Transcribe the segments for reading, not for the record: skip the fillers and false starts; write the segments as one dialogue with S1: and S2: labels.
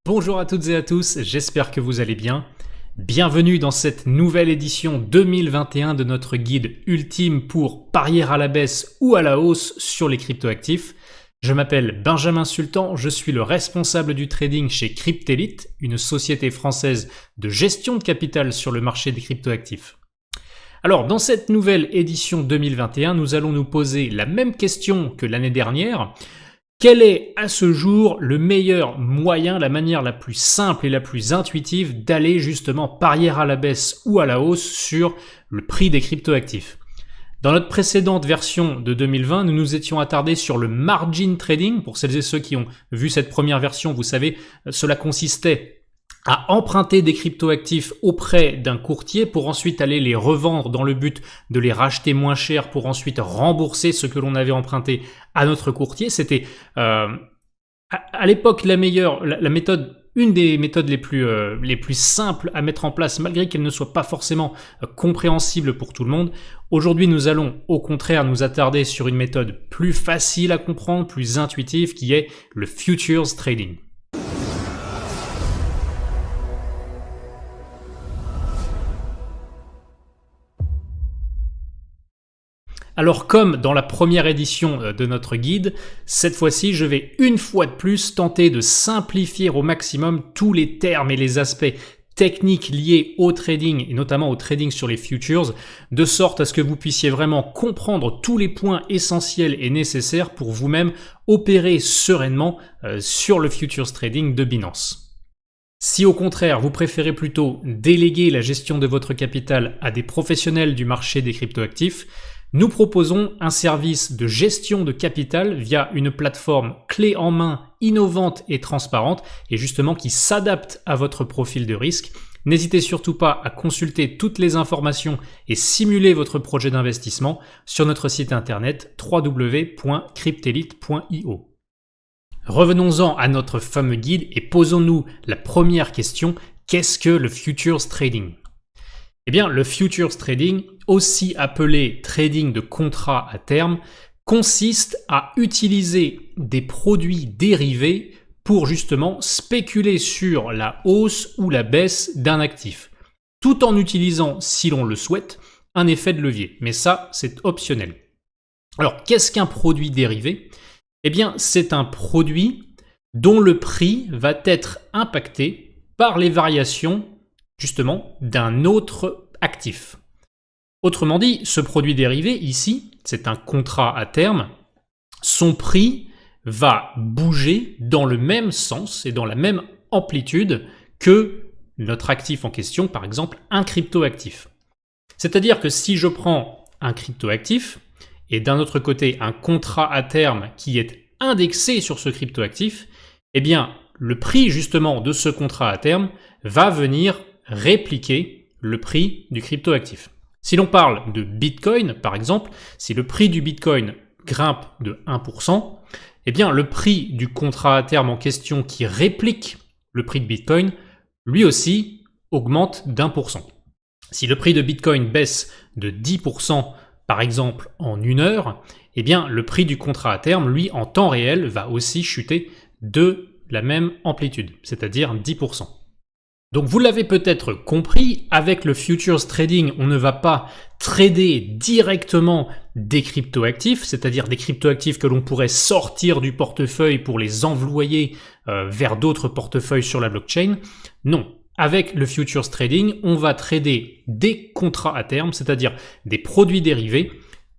S1: Bonjour à toutes et à tous, j'espère que vous allez bien. Bienvenue dans cette nouvelle édition 2021 de notre guide ultime pour parier à la baisse ou à la hausse sur les cryptoactifs. Je m'appelle Benjamin Sultan, je suis le responsable du trading chez Cryptelite, une société française de gestion de capital sur le marché des cryptoactifs. Alors, dans cette nouvelle édition 2021, nous allons nous poser la même question que l'année dernière. Quel est à ce jour le meilleur moyen, la manière la plus simple et la plus intuitive d'aller justement parier à la baisse ou à la hausse sur le prix des cryptoactifs? Dans notre précédente version de 2020, nous nous étions attardés sur le margin trading. Pour celles et ceux qui ont vu cette première version, vous savez, cela consistait à emprunter des cryptoactifs auprès d'un courtier pour ensuite aller les revendre dans le but de les racheter moins cher pour ensuite rembourser ce que l'on avait emprunté à notre courtier. C'était à l'époque la méthode, une des méthodes les plus simples à mettre en place malgré qu'elle ne soit pas forcément compréhensible pour tout le monde. Aujourd'hui, nous allons au contraire nous attarder sur une méthode plus facile à comprendre, plus intuitive qui est le futures trading. Alors comme dans la première édition de notre guide, cette fois-ci je vais une fois de plus tenter de simplifier au maximum tous les termes et les aspects techniques liés au trading et notamment au trading sur les futures, de sorte à ce que vous puissiez vraiment comprendre tous les points essentiels et nécessaires pour vous-même opérer sereinement sur le futures trading de Binance. Si au contraire vous préférez plutôt déléguer la gestion de votre capital à des professionnels du marché des cryptoactifs, nous proposons un service de gestion de capital via une plateforme clé en main, innovante et transparente et justement qui s'adapte à votre profil de risque. N'hésitez surtout pas à consulter toutes les informations et simuler votre projet d'investissement sur notre site internet www.cryptelite.io. Revenons-en à notre fameux guide et posons-nous la première question, qu'est-ce que le futures trading ? Eh bien, le futures trading, aussi appelé trading de contrat à terme, consiste à utiliser des produits dérivés pour justement spéculer sur la hausse ou la baisse d'un actif, tout en utilisant, si l'on le souhaite, un effet de levier. Mais ça, c'est optionnel. Alors, qu'est-ce qu'un produit dérivé ? Eh bien, c'est un produit dont le prix va être impacté par les variations justement d'un autre actif. Autrement dit, ce produit dérivé ici, c'est un contrat à terme, son prix va bouger dans le même sens et dans la même amplitude que notre actif en question, par exemple un cryptoactif. C'est-à-dire que si je prends un cryptoactif et d'un autre côté un contrat à terme qui est indexé sur ce cryptoactif, eh bien le prix justement de ce contrat à terme va venir répliquer le prix du cryptoactif. Si l'on parle de Bitcoin, par exemple, si le prix du Bitcoin grimpe de 1%, eh bien le prix du contrat à terme en question qui réplique le prix de Bitcoin, lui aussi, augmente d'1%. Si le prix de Bitcoin baisse de 10%, par exemple, en une heure, eh bien le prix du contrat à terme, lui, en temps réel, va aussi chuter de la même amplitude, c'est-à-dire 10%. Donc vous l'avez peut-être compris, avec le futures trading, on ne va pas trader directement des cryptoactifs, c'est-à-dire des cryptoactifs que l'on pourrait sortir du portefeuille pour les envoyer vers d'autres portefeuilles sur la blockchain. Non, avec le futures trading, on va trader des contrats à terme, c'est-à-dire des produits dérivés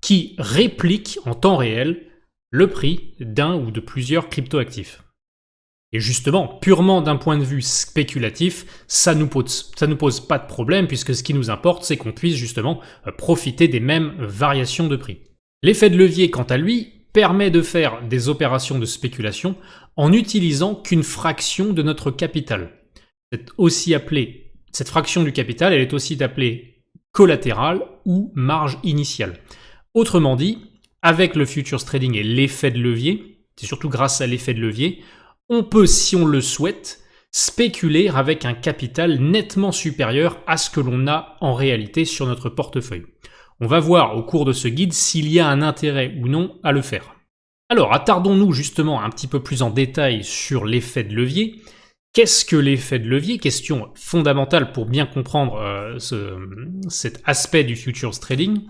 S1: qui répliquent en temps réel le prix d'un ou de plusieurs cryptoactifs. Et justement, purement d'un point de vue spéculatif, ça nous pose pas de problème puisque ce qui nous importe, c'est qu'on puisse justement profiter des mêmes variations de prix. L'effet de levier, quant à lui, permet de faire des opérations de spéculation en n'utilisant qu'une fraction de notre capital. Cette fraction du capital, elle est aussi appelée collatérale ou marge initiale. Autrement dit, avec le futures trading et l'effet de levier, c'est surtout grâce à l'effet de levier, on peut, si on le souhaite, spéculer avec un capital nettement supérieur à ce que l'on a en réalité sur notre portefeuille. On va voir au cours de ce guide s'il y a un intérêt ou non à le faire. Alors, attardons-nous justement un petit peu plus en détail sur l'effet de levier. Qu'est-ce que l'effet de levier? Question fondamentale pour bien comprendre cet aspect du futures trading.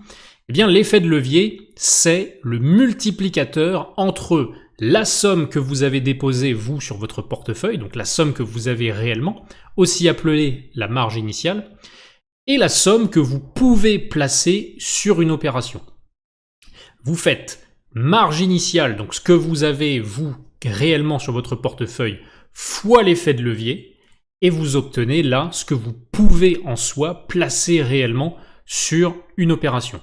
S1: Eh bien, l'effet de levier, c'est le multiplicateur entre la somme que vous avez déposée, vous, sur votre portefeuille, donc la somme que vous avez réellement, aussi appelée la marge initiale, et la somme que vous pouvez placer sur une opération. Vous faites marge initiale, donc ce que vous avez, vous, réellement sur votre portefeuille, fois l'effet de levier, et vous obtenez là ce que vous pouvez en soi placer réellement sur une opération.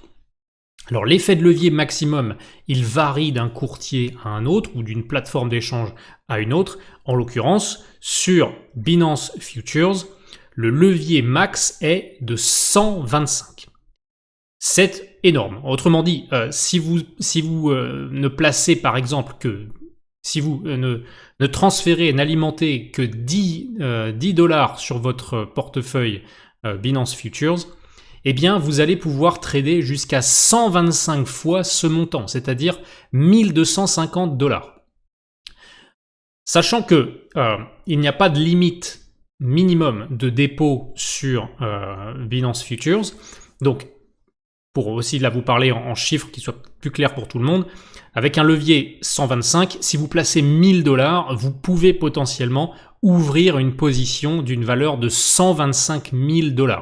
S1: Alors l'effet de levier maximum, il varie d'un courtier à un autre ou d'une plateforme d'échange à une autre. En l'occurrence, sur Binance Futures, le levier max est de 125. C'est énorme. Autrement dit, si vous ne placez par exemple que, si vous ne transférez, n'alimentez que 10 $ sur votre portefeuille Binance Futures, eh bien vous allez pouvoir trader jusqu'à 125 fois ce montant, c'est-à-dire 1250 $. Sachant que il n'y a pas de limite minimum de dépôt sur Binance Futures, donc pour aussi là vous parler en chiffres qui soient plus clairs pour tout le monde, avec un levier 125, si vous placez 1000 $, vous pouvez potentiellement ouvrir une position d'une valeur de 125 000 $.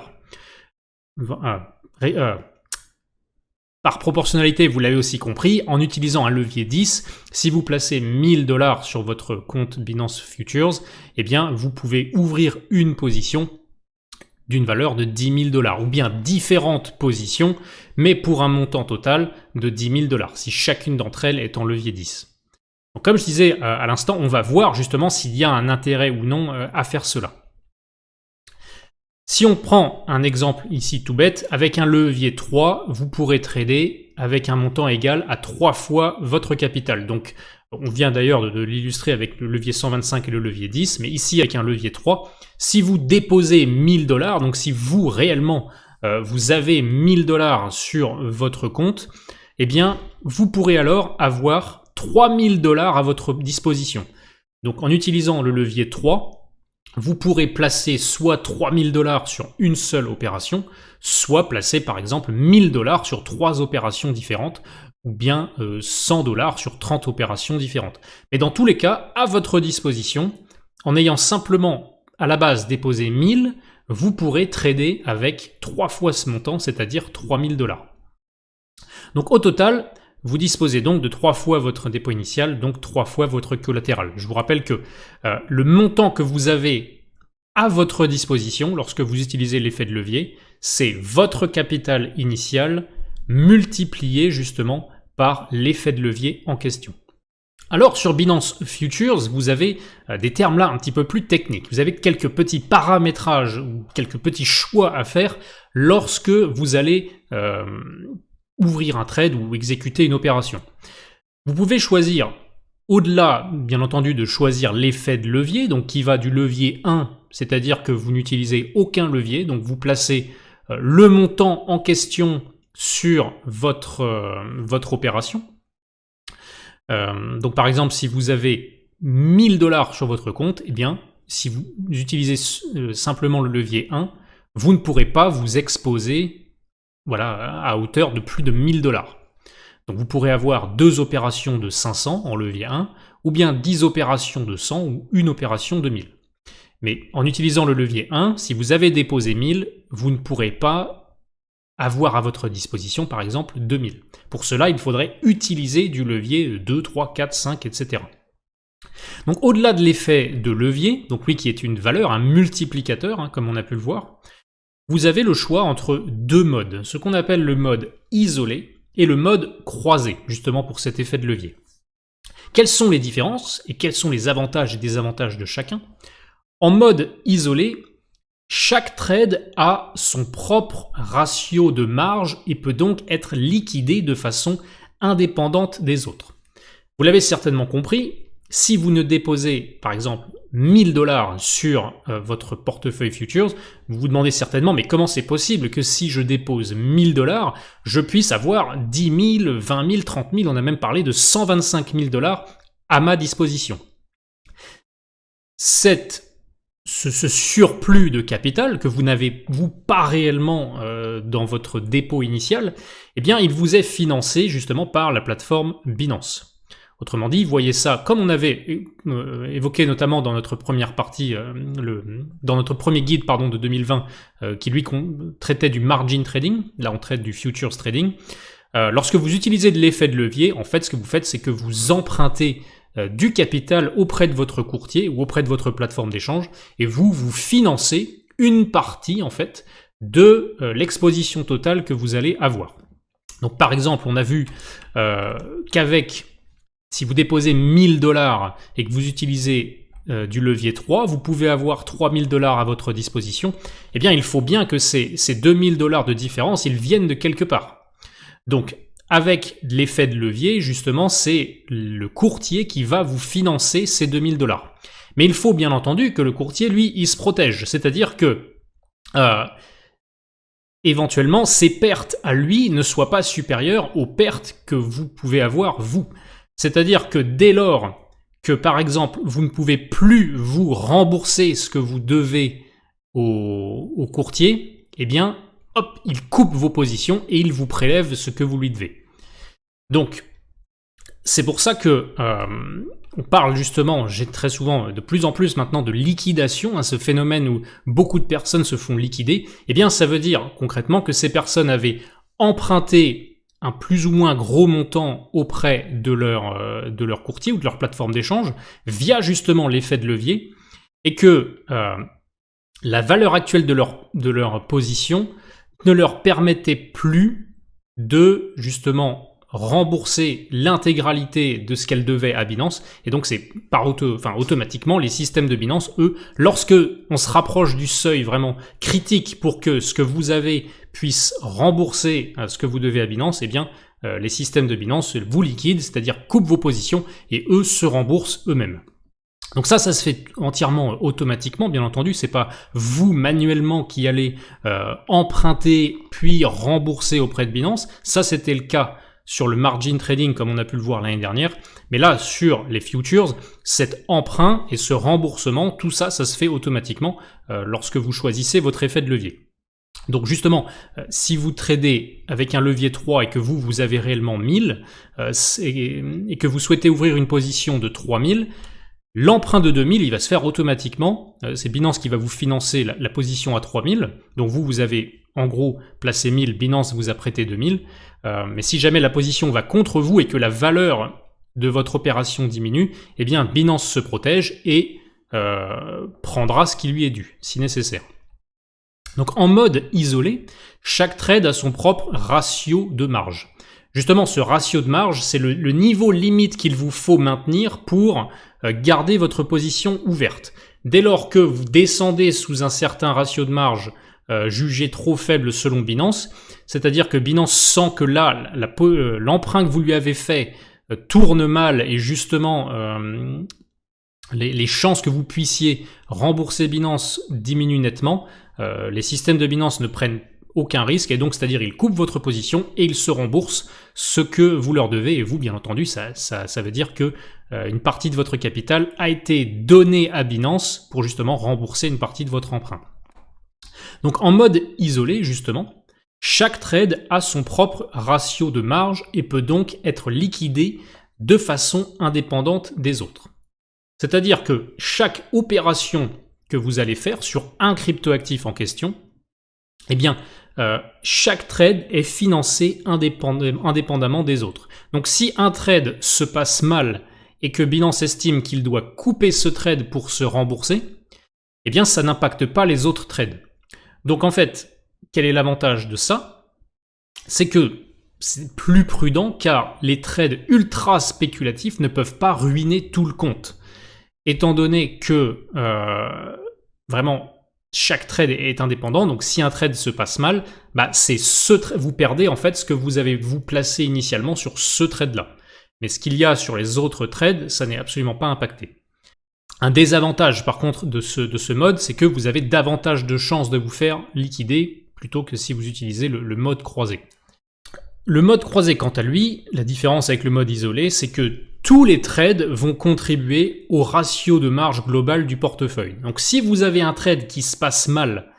S1: Par proportionnalité, vous l'avez aussi compris, en utilisant un levier 10, si vous placez 1000 $ sur votre compte Binance Futures, eh bien, vous pouvez ouvrir une position d'une valeur de 10 000 $, ou bien différentes positions, mais pour un montant total de 10 000 $, si chacune d'entre elles est en levier 10. Donc, comme je disais à l'instant, on va voir justement s'il y a un intérêt ou non à faire cela. Si on prend un exemple ici tout bête, avec un levier 3, vous pourrez trader avec un montant égal à 3 fois votre capital. Donc, on vient d'ailleurs de l'illustrer avec le levier 125 et le levier 10, mais ici avec un levier 3, si vous déposez 1000 $, donc si vous réellement vous avez 1000 $ sur votre compte, eh bien vous pourrez alors avoir 3000 $ à votre disposition. Donc en utilisant le levier 3, vous pourrez placer soit 3000 $ sur une seule opération, soit placer par exemple 1000 $ sur 3 opérations différentes, ou bien 100 $ sur 30 opérations différentes. Mais dans tous les cas, à votre disposition, en ayant simplement à la base déposé 1000, vous pourrez trader avec 3 fois ce montant, c'est-à-dire 3000 $. Donc au total, vous disposez donc de 3 fois votre dépôt initial, donc 3 fois votre collatéral. Je vous rappelle que le montant que vous avez à votre disposition lorsque vous utilisez l'effet de levier, c'est votre capital initial multiplié justement par l'effet de levier en question. Alors sur Binance Futures, vous avez des termes là un petit peu plus techniques. Vous avez quelques petits paramétrages ou quelques petits choix à faire lorsque vous allez ouvrir un trade ou exécuter une opération. Vous pouvez choisir, au-delà bien entendu de choisir l'effet de levier, donc qui va du levier 1, c'est-à-dire que vous n'utilisez aucun levier, donc vous placez le montant en question sur votre opération. Donc par exemple, si vous avez 1000 $ sur votre compte, eh bien, si vous utilisez simplement le levier 1, vous ne pourrez pas vous exposer à hauteur de plus de 1000 $. Donc vous pourrez avoir 2 opérations de 500 en levier 1, ou bien 10 opérations de 100 ou une opération de 1000. Mais en utilisant le levier 1, si vous avez déposé 1000, vous ne pourrez pas avoir à votre disposition par exemple 2000. Pour cela, il faudrait utiliser du levier 2, 3, 4, 5, etc. Donc au-delà de l'effet de levier, donc oui qui est une valeur, un multiplicateur, comme on a pu le voir, vous avez le choix entre 2 modes, ce qu'on appelle le mode isolé et le mode croisé, justement pour cet effet de levier. Quelles sont les différences et quels sont les avantages et désavantages de chacun? En mode isolé, chaque trade a son propre ratio de marge et peut donc être liquidé de façon indépendante des autres. Vous l'avez certainement compris, si vous ne déposez par exemple 1000 $ sur votre portefeuille futures, vous vous demandez certainement mais comment c'est possible que si je dépose 1000 $, je puisse avoir 10 000, 20 000, 30 000, on a même parlé de 125 000 $ à ma disposition. Cette ce surplus de capital que vous n'avez vous pas réellement dans votre dépôt initial, eh bien il vous est financé justement par la plateforme Binance. Autrement dit, voyez ça comme on avait évoqué notamment dans notre première partie, dans notre premier guide de 2020, qui lui traitait du margin trading. Là on traite du futures trading. Lorsque vous utilisez de l'effet de levier, en fait ce que vous faites, c'est que vous empruntez du capital auprès de votre courtier ou auprès de votre plateforme d'échange, et vous financez une partie en fait de l'exposition totale que vous allez avoir. Donc par exemple, on a vu si vous déposez 1000 $ et que vous utilisez du levier 3, vous pouvez avoir 3000 $ à votre disposition. Eh bien, il faut bien que ces 2000 $ de différence, ils viennent de quelque part. Donc, avec l'effet de levier, justement, c'est le courtier qui va vous financer ces 2000 $. Mais il faut bien entendu que le courtier, lui, il se protège. C'est-à-dire que, éventuellement, ses pertes à lui ne soient pas supérieures aux pertes que vous pouvez avoir, vous. C'est-à-dire que dès lors que, par exemple, vous ne pouvez plus vous rembourser ce que vous devez au courtier, eh bien, hop, il coupe vos positions et il vous prélève ce que vous lui devez. Donc, c'est pour ça que on parle justement, j'ai très souvent, de plus en plus maintenant, de liquidation, ce phénomène où beaucoup de personnes se font liquider. Eh bien, ça veut dire concrètement que ces personnes avaient emprunté un plus ou moins gros montant auprès de leur courtier ou de leur plateforme d'échange via justement l'effet de levier, et que la valeur actuelle de leur position ne leur permettait plus de justement rembourser l'intégralité de ce qu'elle devait à Binance, et donc c'est automatiquement les systèmes de Binance, eux, lorsque on se rapproche du seuil vraiment critique pour que ce que vous avez puisse rembourser ce que vous devez à Binance, eh bien les systèmes de Binance vous liquident, c'est-à-dire coupent vos positions, et eux se remboursent eux-mêmes. Donc ça se fait entièrement automatiquement, bien entendu, c'est pas vous manuellement qui allez emprunter puis rembourser auprès de Binance. Ça c'était le cas sur le margin trading comme on a pu le voir l'année dernière, mais là sur les futures, cet emprunt et ce remboursement, tout ça, ça se fait automatiquement lorsque vous choisissez votre effet de levier. Donc justement, si vous tradez avec un levier 3 et que vous avez réellement 1000 et que vous souhaitez ouvrir une position de 3000, l'emprunt de 2000, il va se faire automatiquement. C'est Binance qui va vous financer la position à 3000. Donc vous avez en gros placé 1000, Binance vous a prêté 2000. Mais si jamais la position va contre vous et que la valeur de votre opération diminue, eh bien Binance se protège et prendra ce qui lui est dû, si nécessaire. Donc en mode isolé, chaque trade a son propre ratio de marge. Justement, ce ratio de marge, c'est le niveau limite qu'il vous faut maintenir pour garder votre position ouverte. Dès lors que vous descendez sous un certain ratio de marge jugé trop faible selon Binance, c'est-à-dire que Binance sent que là, l'emprunt que vous lui avez fait tourne mal et justement les chances que vous puissiez rembourser Binance diminuent nettement, les systèmes de Binance ne prennent aucun risque, et donc c'est-à-dire ils coupent votre position et ils se remboursent ce que vous leur devez, et vous bien entendu ça veut dire que une partie de votre capital a été donnée à Binance pour justement rembourser une partie de votre emprunt. Donc en mode isolé justement, chaque trade a son propre ratio de marge et peut donc être liquidé de façon indépendante des autres. C'est-à-dire que chaque opération que vous allez faire sur un cryptoactif en question, eh bien, chaque trade est financé indépendamment des autres. Donc si un trade se passe mal et que Binance estime qu'il doit couper ce trade pour se rembourser, eh bien ça n'impacte pas les autres trades. Donc en fait, quel est l'avantage de ça? C'est que c'est plus prudent car les trades ultra spéculatifs ne peuvent pas ruiner tout le compte. Étant donné que vraiment chaque trade est indépendant, donc si un trade se passe mal, c'est vous perdez en fait ce que vous avez placé initialement sur ce trade-là. Mais ce qu'il y a sur les autres trades, ça n'est absolument pas impacté. Un désavantage par contre de ce mode, c'est que vous avez davantage de chances de vous faire liquider plutôt que si vous utilisez le mode croisé. Le mode croisé, quant à lui, la différence avec le mode isolé, c'est que tous les trades vont contribuer au ratio de marge globale du portefeuille. Donc si vous avez un trade qui se passe mal,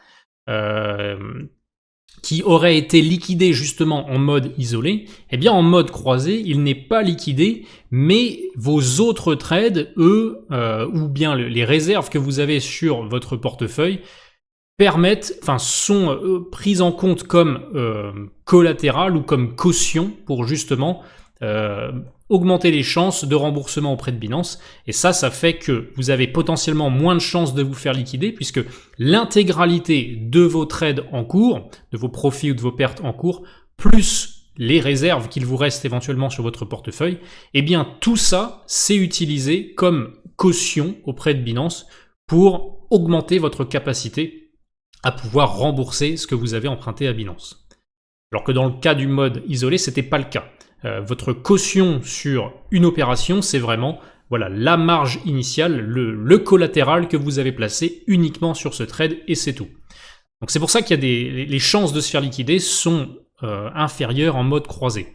S1: qui aurait été liquidé justement en mode isolé, eh bien en mode croisé, il n'est pas liquidé, mais vos autres trades, eux, ou bien les réserves que vous avez sur votre portefeuille, sont prises en compte comme collatéral ou comme caution pour justement augmenter les chances de remboursement auprès de Binance. Et ça fait que vous avez potentiellement moins de chances de vous faire liquider puisque l'intégralité de vos trades en cours, de vos profits ou de vos pertes en cours, plus les réserves qu'il vous reste éventuellement sur votre portefeuille, eh bien tout ça, c'est utilisé comme caution auprès de Binance pour augmenter votre capacité à pouvoir rembourser ce que vous avez emprunté à Binance. Alors que dans le cas du mode isolé, c'était pas le cas. Votre caution sur une opération, c'est vraiment la marge initiale, le collatéral que vous avez placé uniquement sur ce trade et c'est tout. Donc c'est pour ça qu'il y a les chances de se faire liquider sont inférieures en mode croisé.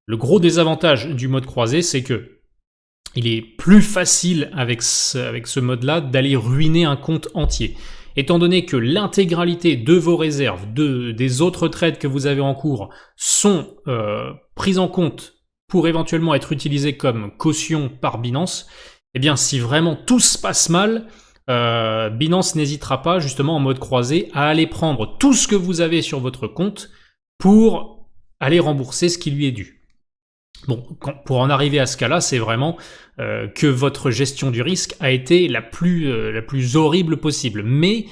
S1: Le gros désavantage du mode croisé, c'est que il est plus facile avec ce mode-là d'aller ruiner un compte entier. Étant donné que l'intégralité de vos réserves, des autres trades que vous avez en cours sont prises en compte pour éventuellement être utilisées comme caution par Binance, eh bien si vraiment tout se passe mal, Binance n'hésitera pas justement en mode croisé à aller prendre tout ce que vous avez sur votre compte pour aller rembourser ce qui lui est dû. Bon, pour en arriver à ce cas-là, c'est vraiment que votre gestion du risque a été la plus horrible possible. Mais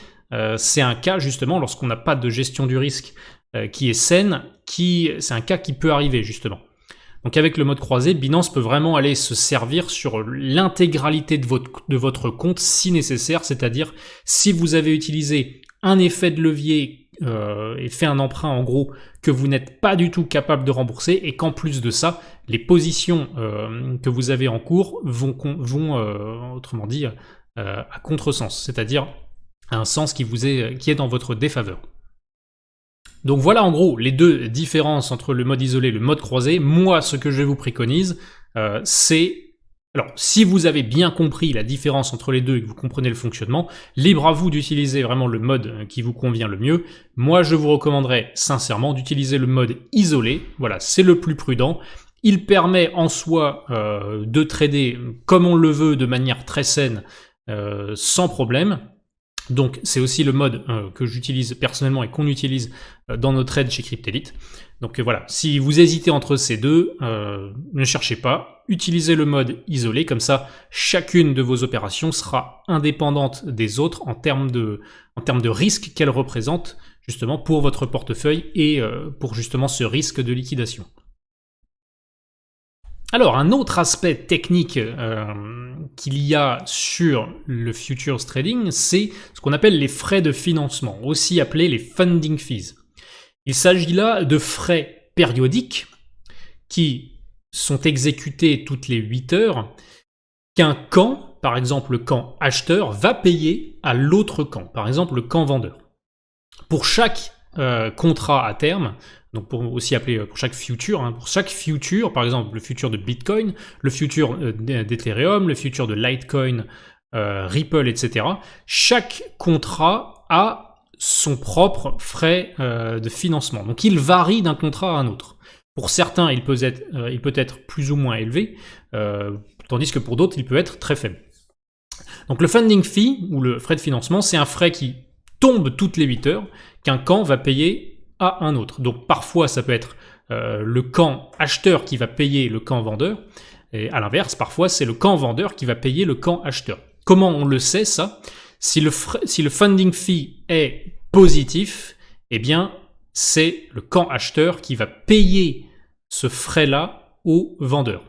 S1: c'est un cas justement lorsqu'on n'a pas de gestion du risque qui est saine, c'est un cas qui peut arriver justement. Donc avec le mode croisé, Binance peut vraiment aller se servir sur l'intégralité de votre compte si nécessaire, c'est-à-dire si vous avez utilisé un effet de levier et fait un emprunt en gros que vous n'êtes pas du tout capable de rembourser et qu'en plus de ça, les positions que vous avez en cours vont autrement dit à contresens, c'est-à-dire à un sens qui est dans votre défaveur. Donc voilà en gros les deux différences entre le mode isolé et le mode croisé. Moi, ce que je vous préconise, c'est... Alors, si vous avez bien compris la différence entre les deux et que vous comprenez le fonctionnement, libre à vous d'utiliser vraiment le mode qui vous convient le mieux. Moi, je vous recommanderais sincèrement d'utiliser le mode isolé. Voilà, c'est le plus prudent. Il permet en soi de trader comme on le veut de manière très saine, sans problème. Donc c'est aussi le mode que j'utilise personnellement et qu'on utilise dans nos trades chez Cryptelite. Donc voilà, si vous hésitez entre ces deux, ne cherchez pas, utilisez le mode isolé, comme ça chacune de vos opérations sera indépendante des autres en termes de risque qu'elle représente justement pour votre portefeuille et pour justement ce risque de liquidation. Alors, un autre aspect technique qu'il y a sur le futures trading, c'est ce qu'on appelle les frais de financement, aussi appelés les funding fees. Il s'agit là de frais périodiques qui sont exécutés toutes les 8 heures qu'un camp, par exemple le camp acheteur, va payer à l'autre camp, par exemple le camp vendeur. Pour chaque contrat à terme, donc pour chaque future, pour chaque future, par exemple le futur de Bitcoin, le futur d'Ethereum, le futur de Litecoin, Ripple, etc. Chaque contrat a son propre frais de financement. Donc il varie d'un contrat à un autre. Pour certains, il peut être plus ou moins élevé, tandis que pour d'autres, il peut être très faible. Donc le funding fee, ou le frais de financement, c'est un frais qui tombe toutes les 8 heures, qu'un camp va payer à un autre. Donc parfois ça peut être le camp acheteur qui va payer le camp vendeur, et à l'inverse, parfois c'est le camp vendeur qui va payer le camp acheteur. Comment on le sait ça ? Si le funding fee est positif, eh bien c'est le camp acheteur qui va payer ce frais-là au vendeur.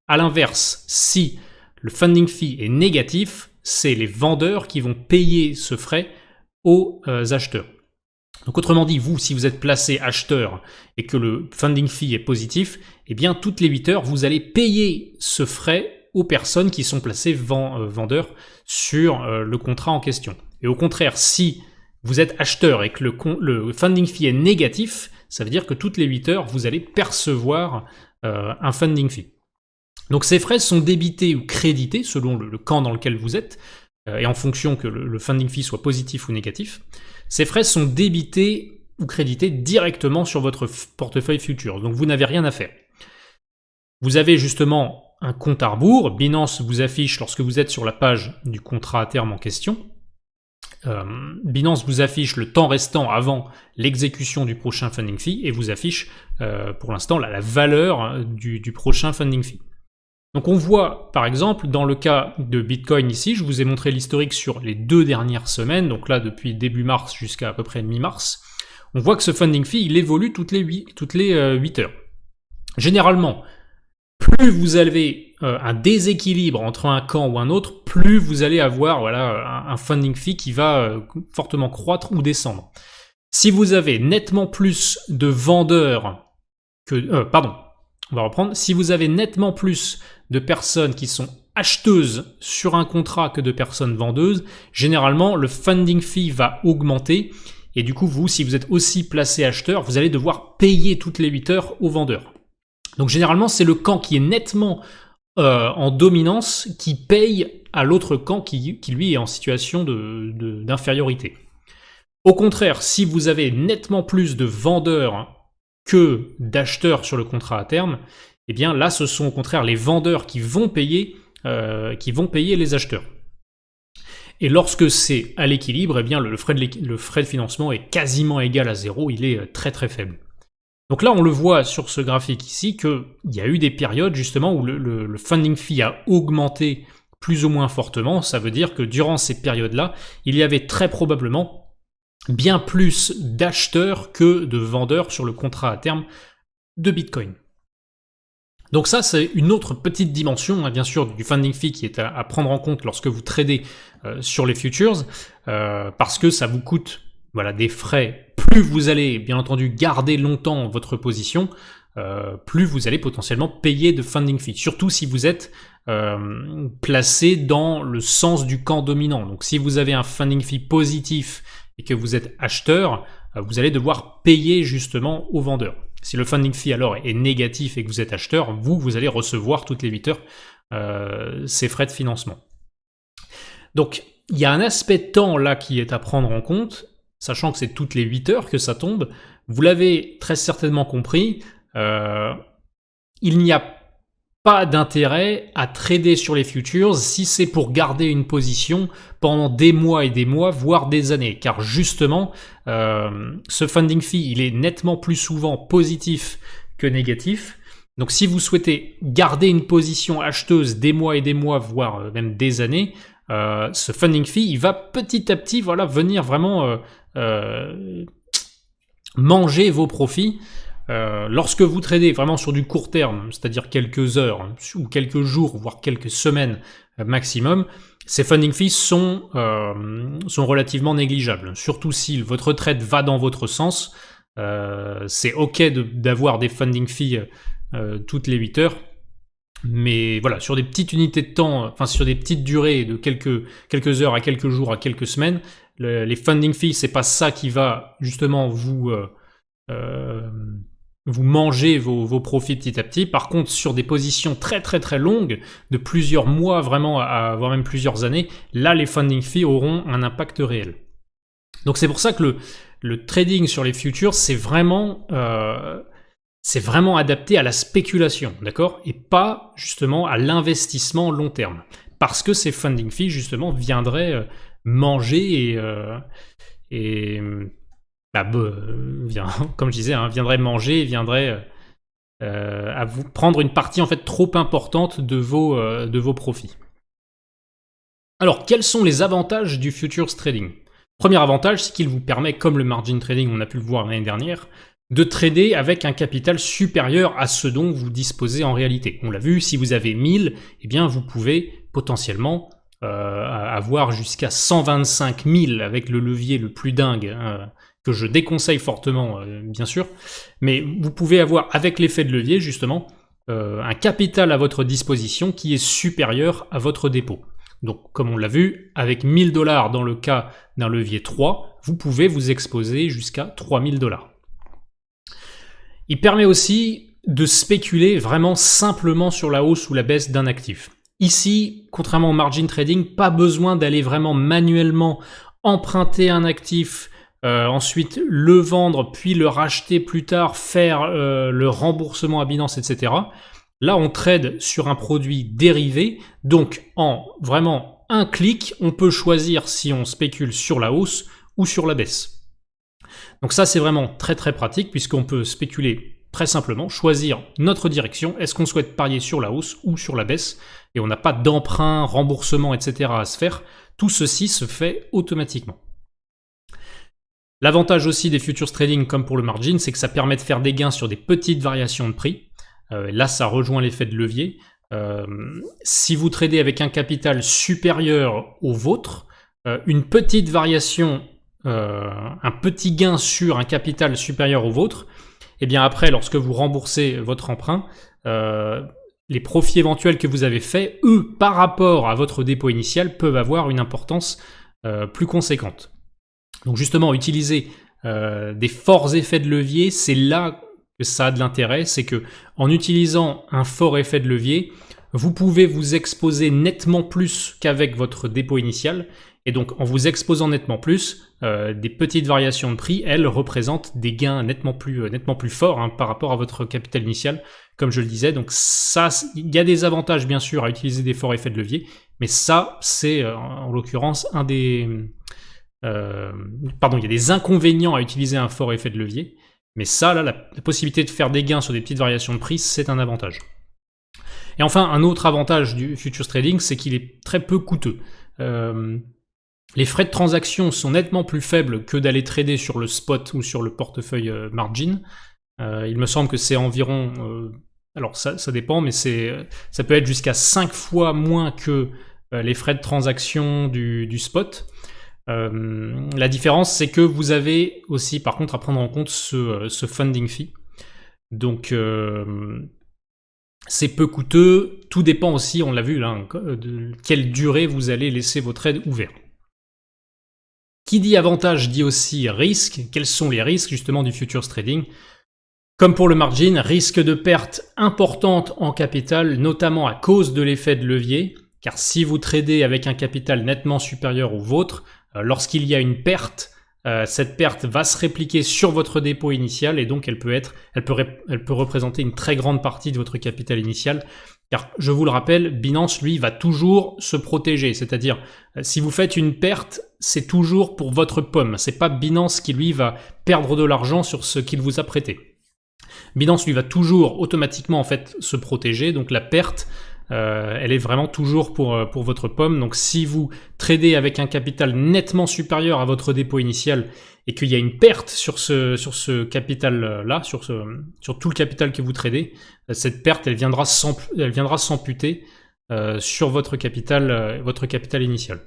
S1: À l'inverse, si le funding fee est négatif, c'est les vendeurs qui vont payer ce frais aux acheteurs. Donc autrement dit, vous, si vous êtes placé acheteur et que le funding fee est positif, eh bien toutes les 8 heures, vous allez payer ce frais aux personnes qui sont placées vendeurs sur le contrat en question. Et au contraire, si vous êtes acheteur et que le funding fee est négatif, ça veut dire que toutes les 8 heures, vous allez percevoir un funding fee. Donc ces frais sont débités ou crédités selon le camp dans lequel vous êtes, et en fonction que le funding fee soit positif ou négatif. Ces frais sont débités ou crédités directement sur votre portefeuille futures, donc vous n'avez rien à faire. Vous avez justement un compte à rebours, Binance vous affiche lorsque vous êtes sur la page du contrat à terme en question. Binance vous affiche le temps restant avant l'exécution du prochain funding fee et vous affiche pour l'instant la valeur du prochain funding fee. Donc on voit par exemple dans le cas de Bitcoin ici, je vous ai montré l'historique sur les 2 dernières semaines, donc là depuis début mars jusqu'à peu près mi-mars, on voit que ce funding fee il évolue toutes les 8 heures. Généralement, plus vous avez un déséquilibre entre un camp ou un autre, plus vous allez avoir un funding fee qui va fortement croître ou descendre. Si vous avez nettement plus de vendeurs que... on va reprendre. Si vous avez nettement plus de personnes qui sont acheteuses sur un contrat que de personnes vendeuses, généralement le funding fee va augmenter et du coup vous, si vous êtes aussi placé acheteur, vous allez devoir payer toutes les 8 heures aux vendeurs. Donc généralement, c'est le camp qui est nettement en dominance qui paye à l'autre camp qui lui est en situation d'infériorité. Au contraire, si vous avez nettement plus de vendeurs que d'acheteurs sur le contrat à terme, eh bien là, ce sont au contraire les vendeurs qui vont payer les acheteurs. Et lorsque c'est à l'équilibre, eh bien le frais de financement est quasiment égal à 0, il est très très faible. Donc là, on le voit sur ce graphique ici qu'il y a eu des périodes justement où le funding fee a augmenté plus ou moins fortement. Ça veut dire que durant ces périodes-là, il y avait très probablement bien plus d'acheteurs que de vendeurs sur le contrat à terme de Bitcoin. Donc ça, c'est une autre petite dimension, bien sûr, du funding fee qui est à prendre en compte lorsque vous tradez sur les futures, parce que ça vous coûte des frais. Plus vous allez, bien entendu, garder longtemps votre position, plus vous allez potentiellement payer de funding fee. Surtout si vous êtes placé dans le sens du camp dominant. Donc si vous avez un funding fee positif et que vous êtes acheteur, vous allez devoir payer justement aux vendeurs. Si le funding fee alors est négatif et que vous êtes acheteur, vous allez recevoir toutes les 8 heures ces frais de financement. Donc il y a un aspect de temps là qui est à prendre en compte, sachant que c'est toutes les 8 heures que ça tombe. Vous l'avez très certainement compris, il n'y a pas d'intérêt à trader sur les futures si c'est pour garder une position pendant des mois et des mois, voire des années. Car justement, ce funding fee, il est nettement plus souvent positif que négatif. Donc si vous souhaitez garder une position acheteuse des mois et des mois, voire même des années, ce funding fee, il va petit à petit venir vraiment manger vos profits. Lorsque vous tradez vraiment sur du court terme, c'est-à-dire quelques heures ou quelques jours, voire quelques semaines maximum, ces funding fees sont relativement négligeables. Surtout si votre trade va dans votre sens, c'est ok d'avoir des funding fees toutes les 8 heures, mais voilà, sur des petites unités de temps, enfin sur des petites durées de quelques heures à quelques jours à quelques semaines, les funding fees, c'est pas ça qui va justement vous mangez vos profits petit à petit. Par contre, sur des positions très très très longues, de plusieurs mois vraiment, voire même plusieurs années, là les funding fees auront un impact réel. Donc c'est pour ça que le trading sur les futures, c'est vraiment adapté à la spéculation, d'accord, et pas justement à l'investissement long terme. Parce que ces funding fees justement viendraient manger comme je disais, viendrait manger, viendrait à vous prendre une partie en fait trop importante de vos profits. Alors, quels sont les avantages du futures trading ? Premier avantage, c'est qu'il vous permet, comme le margin trading, on a pu le voir l'année dernière, de trader avec un capital supérieur à ce dont vous disposez en réalité. On l'a vu, si vous avez 1000, eh bien vous pouvez potentiellement avoir jusqu'à 125 000 avec le levier le plus dingue, que je déconseille fortement, bien sûr, mais vous pouvez avoir, avec l'effet de levier, justement, un capital à votre disposition qui est supérieur à votre dépôt. Donc, comme on l'a vu, avec 1000 $ dans le cas d'un levier 3, vous pouvez vous exposer jusqu'à 3000 $. Il permet aussi de spéculer vraiment simplement sur la hausse ou la baisse d'un actif. Ici, contrairement au margin trading, pas besoin d'aller vraiment manuellement emprunter un actif, ensuite le vendre, puis le racheter plus tard, faire le remboursement à Binance, etc. Là, on trade sur un produit dérivé, donc en vraiment un clic, on peut choisir si on spécule sur la hausse ou sur la baisse. Donc ça, c'est vraiment très très pratique puisqu'on peut spéculer très simplement, choisir notre direction. Est-ce qu'on souhaite parier sur la hausse ou sur la baisse? Et on n'a pas d'emprunt, remboursement, etc. à se faire. Tout ceci se fait automatiquement. L'avantage aussi des futures trading, comme pour le margin, c'est que ça permet de faire des gains sur des petites variations de prix. Là, ça rejoint l'effet de levier. Si vous tradez avec un capital supérieur au vôtre, une petite variation, un petit gain sur un capital supérieur au vôtre, et bien après, lorsque vous remboursez votre emprunt, les profits éventuels que vous avez faits, eux, par rapport à votre dépôt initial, peuvent avoir une importance plus conséquente. Donc justement, utiliser des forts effets de levier, c'est là que ça a de l'intérêt, c'est que en utilisant un fort effet de levier, vous pouvez vous exposer nettement plus qu'avec votre dépôt initial. Et donc, en vous exposant nettement plus, des petites variations de prix, elles représentent des gains nettement plus forts par rapport à votre capital initial, comme je le disais. Donc ça, il y a des avantages bien sûr à utiliser des forts effets de levier, mais ça, c'est en l'occurrence il y a des inconvénients à utiliser un fort effet de levier, mais ça, là, la possibilité de faire des gains sur des petites variations de prix, c'est un avantage. Et enfin, un autre avantage du futures trading, c'est qu'il est très peu coûteux. Les frais de transaction sont nettement plus faibles que d'aller trader sur le spot ou sur le portefeuille margin. Il me semble que c'est environ... alors ça dépend, mais ça peut être jusqu'à 5 fois moins que les frais de transaction du spot. La différence, c'est que vous avez aussi, par contre, à prendre en compte ce funding fee. Donc, c'est peu coûteux. Tout dépend aussi, on l'a vu là, de quelle durée vous allez laisser vos trades ouverts. Qui dit avantage dit aussi risque. Quels sont les risques justement du futures trading? Comme pour le margin, risque de perte importante en capital, notamment à cause de l'effet de levier, car si vous tradez avec un capital nettement supérieur au vôtre, lorsqu'il y a une perte, cette perte va se répliquer sur votre dépôt initial et donc elle peut représenter une très grande partie de votre capital initial. Car je vous le rappelle, Binance, lui, va toujours se protéger. C'est-à-dire, si vous faites une perte, c'est toujours pour votre pomme. C'est pas Binance qui, lui, va perdre de l'argent sur ce qu'il vous a prêté. Binance, lui, va toujours automatiquement, en fait, se protéger. Donc la perte, elle est vraiment toujours pour votre pomme. Donc si vous tradez avec un capital nettement supérieur à votre dépôt initial et qu'il y a une perte sur ce capital-là, sur tout le capital que vous tradez, cette perte, elle viendra s'amputer sur votre capital initial.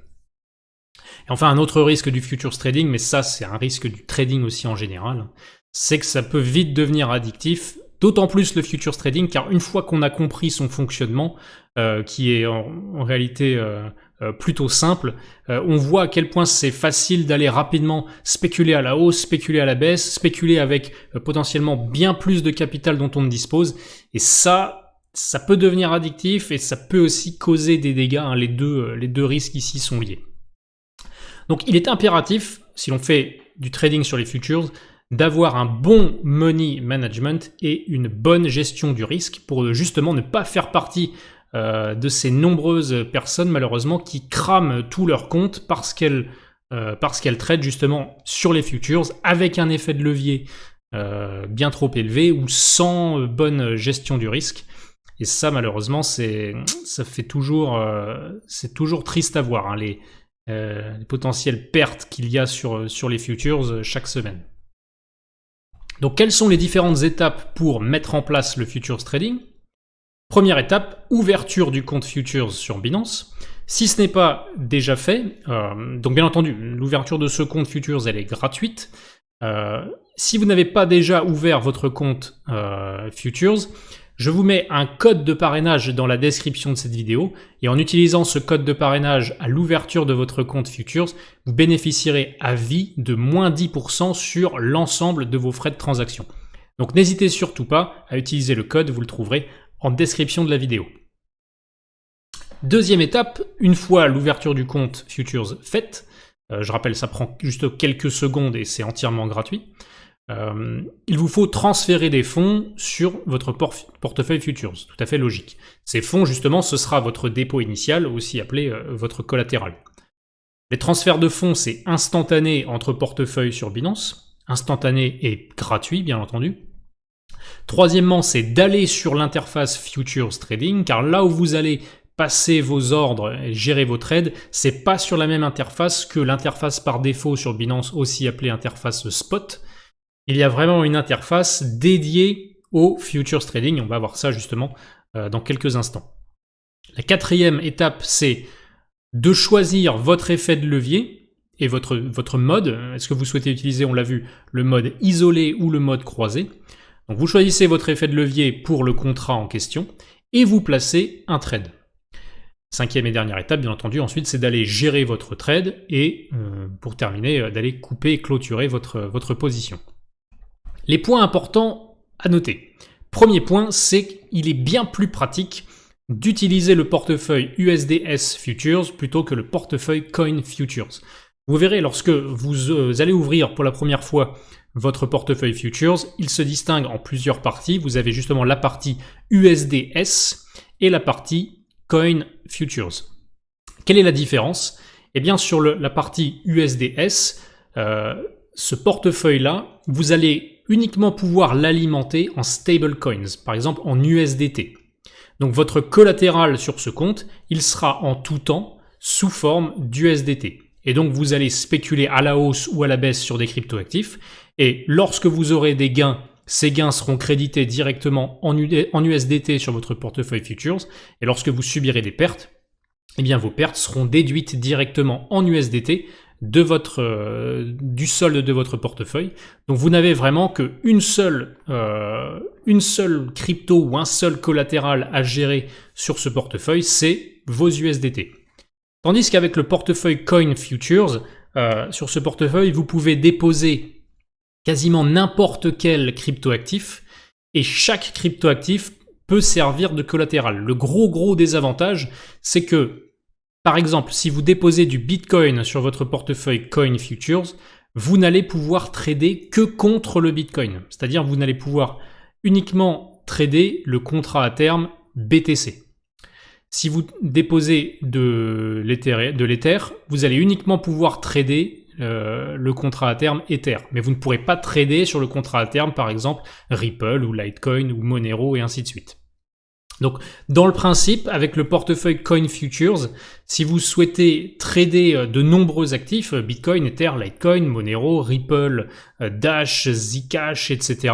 S1: Et enfin, un autre risque du futures trading, mais ça c'est un risque du trading aussi en général, c'est que ça peut vite devenir addictif. D'autant plus le futures trading, car une fois qu'on a compris son fonctionnement, qui est en réalité plutôt simple, on voit à quel point c'est facile d'aller rapidement spéculer à la hausse, spéculer à la baisse, spéculer avec potentiellement bien plus de capital dont on ne dispose. Et ça peut devenir addictif et ça peut aussi causer des dégâts. Hein. Les deux risques ici sont liés. Donc il est impératif, si l'on fait du trading sur les futures, d'avoir un bon money management et une bonne gestion du risque pour justement ne pas faire partie de ces nombreuses personnes malheureusement qui crament tous leurs comptes parce qu'elles tradent justement sur les futures avec un effet de levier bien trop élevé ou sans bonne gestion du risque. Et ça malheureusement c'est toujours triste à voir, hein, les potentielles pertes qu'il y a sur les futures chaque semaine. Donc, quelles sont les différentes étapes pour mettre en place le futures trading? Première étape, ouverture du compte futures sur Binance. Si ce n'est pas déjà fait, donc bien entendu, l'ouverture de ce compte futures, elle est gratuite. Si vous n'avez pas déjà ouvert votre compte futures, je vous mets un code de parrainage dans la description de cette vidéo et en utilisant ce code de parrainage à l'ouverture de votre compte futures, vous bénéficierez à vie de moins 10% sur l'ensemble de vos frais de transaction. Donc n'hésitez surtout pas à utiliser le code, vous le trouverez en description de la vidéo. Deuxième étape, une fois l'ouverture du compte Futures faite, je rappelle, ça prend juste quelques secondes et c'est entièrement gratuit, il vous faut transférer des fonds sur votre portefeuille Futures, tout à fait logique. Ces fonds, justement, ce sera votre dépôt initial, aussi appelé votre collatéral. Les transferts de fonds, c'est instantané entre portefeuilles sur Binance, instantané et gratuit, bien entendu. Troisièmement, c'est d'aller sur l'interface Futures Trading, car là où vous allez passer vos ordres et gérer vos trades, c'est pas sur la même interface que l'interface par défaut sur Binance, aussi appelée interface spot. Il y a vraiment une interface dédiée au Futures Trading. On va voir ça justement dans quelques instants. La quatrième étape, c'est de choisir votre effet de levier et votre mode. Est-ce que vous souhaitez utiliser, on l'a vu, le mode isolé ou le mode croisé? Donc vous choisissez votre effet de levier pour le contrat en question et vous placez un trade. Cinquième et dernière étape, bien entendu, ensuite, c'est d'aller gérer votre trade et, pour terminer, d'aller couper et clôturer votre position. Les points importants à noter. Premier point, c'est qu'il est bien plus pratique d'utiliser le portefeuille USDS Futures plutôt que le portefeuille Coin Futures. Vous verrez, lorsque vous allez ouvrir pour la première fois votre portefeuille Futures, il se distingue en plusieurs parties. Vous avez justement la partie USDS et la partie Coin Futures. Quelle est la différence? Eh bien, sur la partie USDS, ce portefeuille-là, vous allez uniquement pouvoir l'alimenter en stablecoins, par exemple en USDT. Donc votre collatéral sur ce compte, il sera en tout temps sous forme d'USDT. Et donc vous allez spéculer à la hausse ou à la baisse sur des cryptoactifs. Et lorsque vous aurez des gains, ces gains seront crédités directement en USDT sur votre portefeuille Futures. Et lorsque vous subirez des pertes, eh bien vos pertes seront déduites directement en USDT du solde de votre portefeuille. Donc vous n'avez vraiment qu'une seule crypto ou un seul collatéral à gérer sur ce portefeuille, c'est vos USDT. Tandis qu'avec le portefeuille Coin Futures, sur ce portefeuille, vous pouvez déposer quasiment n'importe quel cryptoactif et chaque cryptoactif peut servir de collatéral. Le gros désavantage, c'est que, par exemple, si vous déposez du Bitcoin sur votre portefeuille Coin Futures, vous n'allez pouvoir trader que contre le Bitcoin. C'est-à-dire vous n'allez pouvoir uniquement trader le contrat à terme BTC. Si vous déposez de l'Ether, vous allez uniquement pouvoir trader le contrat à terme Ether. Mais vous ne pourrez pas trader sur le contrat à terme, par exemple, Ripple ou Litecoin ou Monero et ainsi de suite. Donc, dans le principe, avec le portefeuille Coin Futures, si vous souhaitez trader de nombreux actifs, Bitcoin, Ether, Litecoin, Monero, Ripple, Dash, Zcash, etc.,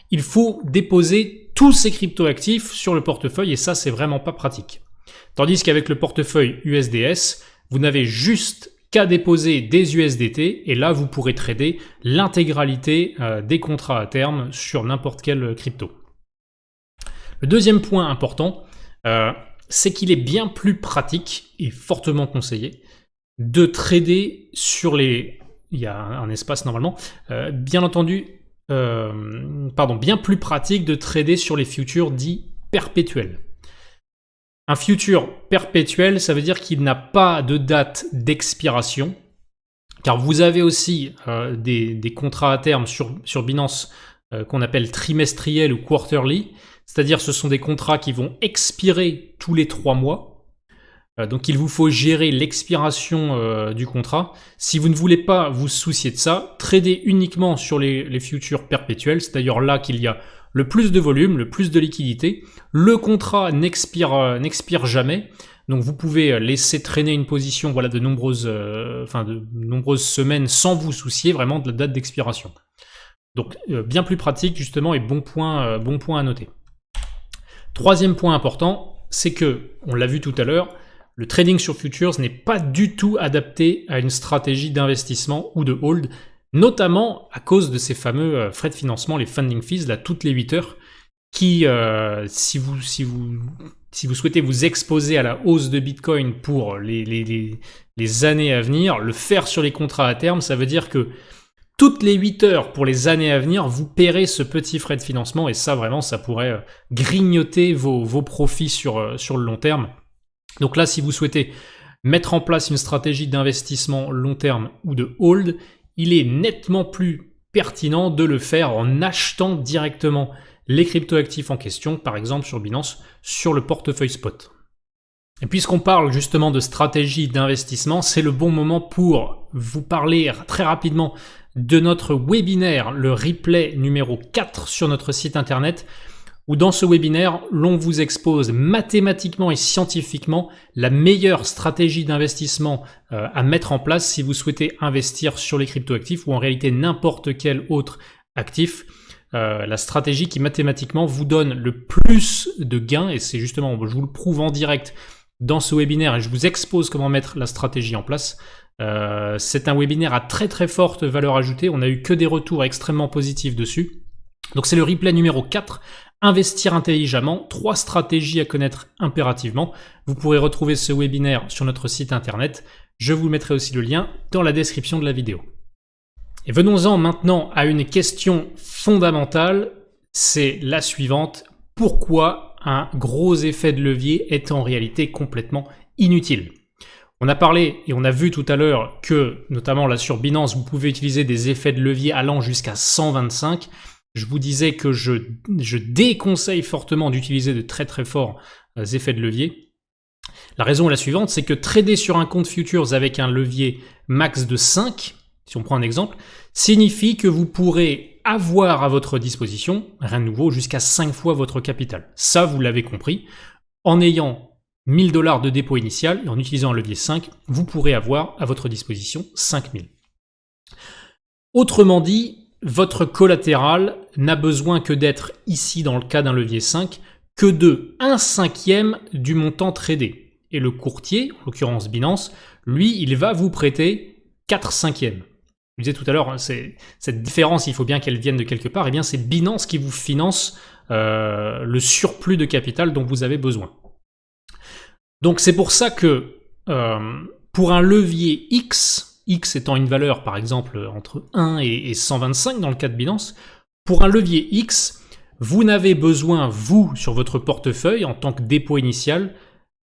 S1: il faut déposer tous ces cryptoactifs sur le portefeuille et ça, c'est vraiment pas pratique. Tandis qu'avec le portefeuille USDS, vous n'avez juste qu'à déposer des USDT et là, vous pourrez trader l'intégralité des contrats à terme sur n'importe quelle crypto. Le deuxième point important, c'est qu'il est bien plus pratique et fortement conseillé de trader sur les... Il y a un espace normalement. Bien entendu, bien plus pratique de trader sur les futurs dits perpétuels. Un futur perpétuel, ça veut dire qu'il n'a pas de date d'expiration, car vous avez aussi des contrats à terme sur Binance qu'on appelle trimestriels ou quarterly, c'est-à-dire ce sont des contrats qui vont expirer tous les 3 mois. Donc il vous faut gérer l'expiration du contrat. Si vous ne voulez pas vous soucier de ça, tradez uniquement sur les futurs perpétuels. C'est d'ailleurs là qu'il y a le plus de volume, le plus de liquidité. Le contrat n'expire jamais. Donc vous pouvez laisser traîner une position de nombreuses semaines sans vous soucier vraiment de la date d'expiration. Donc bien plus pratique justement et bon point à noter. Troisième point important, c'est que, on l'a vu tout à l'heure, le trading sur futures n'est pas du tout adapté à une stratégie d'investissement ou de hold, notamment à cause de ces fameux frais de financement, les funding fees, là, toutes les 8 heures, qui, si vous souhaitez vous exposer à la hausse de Bitcoin pour les années à venir, le faire sur les contrats à terme, ça veut dire que toutes les 8 heures pour les années à venir, vous paierez ce petit frais de financement et ça vraiment, ça pourrait grignoter vos profits sur le long terme. Donc là, si vous souhaitez mettre en place une stratégie d'investissement long terme ou de hold, il est nettement plus pertinent de le faire en achetant directement les cryptoactifs en question, par exemple sur Binance, sur le portefeuille spot. Et puisqu'on parle justement de stratégie d'investissement, c'est le bon moment pour vous parler très rapidement de notre webinaire, le replay numéro 4 sur notre site internet, où dans ce webinaire, l'on vous expose mathématiquement et scientifiquement la meilleure stratégie d'investissement à mettre en place si vous souhaitez investir sur les cryptoactifs ou en réalité n'importe quel autre actif. La stratégie qui mathématiquement vous donne le plus de gains, et c'est justement, je vous le prouve en direct dans ce webinaire et je vous expose comment mettre la stratégie en place. C'est un webinaire à très très forte valeur ajoutée, on n'a eu que des retours extrêmement positifs dessus. Donc c'est le replay numéro 4, investir intelligemment, 3 stratégies à connaître impérativement. Vous pourrez retrouver ce webinaire sur notre site internet, je vous mettrai aussi le lien dans la description de la vidéo. Et venons-en maintenant à une question fondamentale, c'est la suivante, pourquoi un gros effet de levier est en réalité complètement inutile? On a parlé et on a vu tout à l'heure que, notamment là sur Binance, vous pouvez utiliser des effets de levier allant jusqu'à 125. Je vous disais que je déconseille fortement d'utiliser de très très forts effets de levier. La raison est la suivante, c'est que trader sur un compte futures avec un levier max de 5, si on prend un exemple, signifie que vous pourrez avoir à votre disposition, rien de nouveau, jusqu'à 5 fois votre capital. Ça, vous l'avez compris. En ayant 1000 $ de dépôt initial et en utilisant un levier 5, vous pourrez avoir à votre disposition 5000. Autrement dit, votre collatéral n'a besoin que d'être, ici dans le cas d'un levier 5, que de 1/5 du montant tradé. Et le courtier, en l'occurrence Binance, lui, il va vous prêter 4/5. Je disais tout à l'heure, cette différence, il faut bien qu'elle vienne de quelque part. Et bien, c'est Binance qui vous finance le surplus de capital dont vous avez besoin. Donc, c'est pour ça que pour un levier X étant une valeur, par exemple, entre 1 et 125 dans le cas de Binance, pour un levier X, vous n'avez besoin, vous, sur votre portefeuille, en tant que dépôt initial,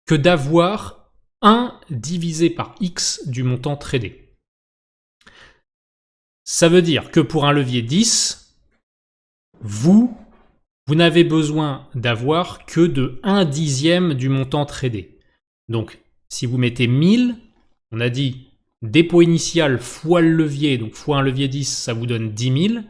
S1: que d'avoir 1 divisé par X du montant tradé. Ça veut dire que pour un levier 10, vous n'avez besoin d'avoir que de 1/10 du montant tradé. Donc, si vous mettez 1000, on a dit dépôt initial fois le levier, donc fois un levier 10, ça vous donne 10 000.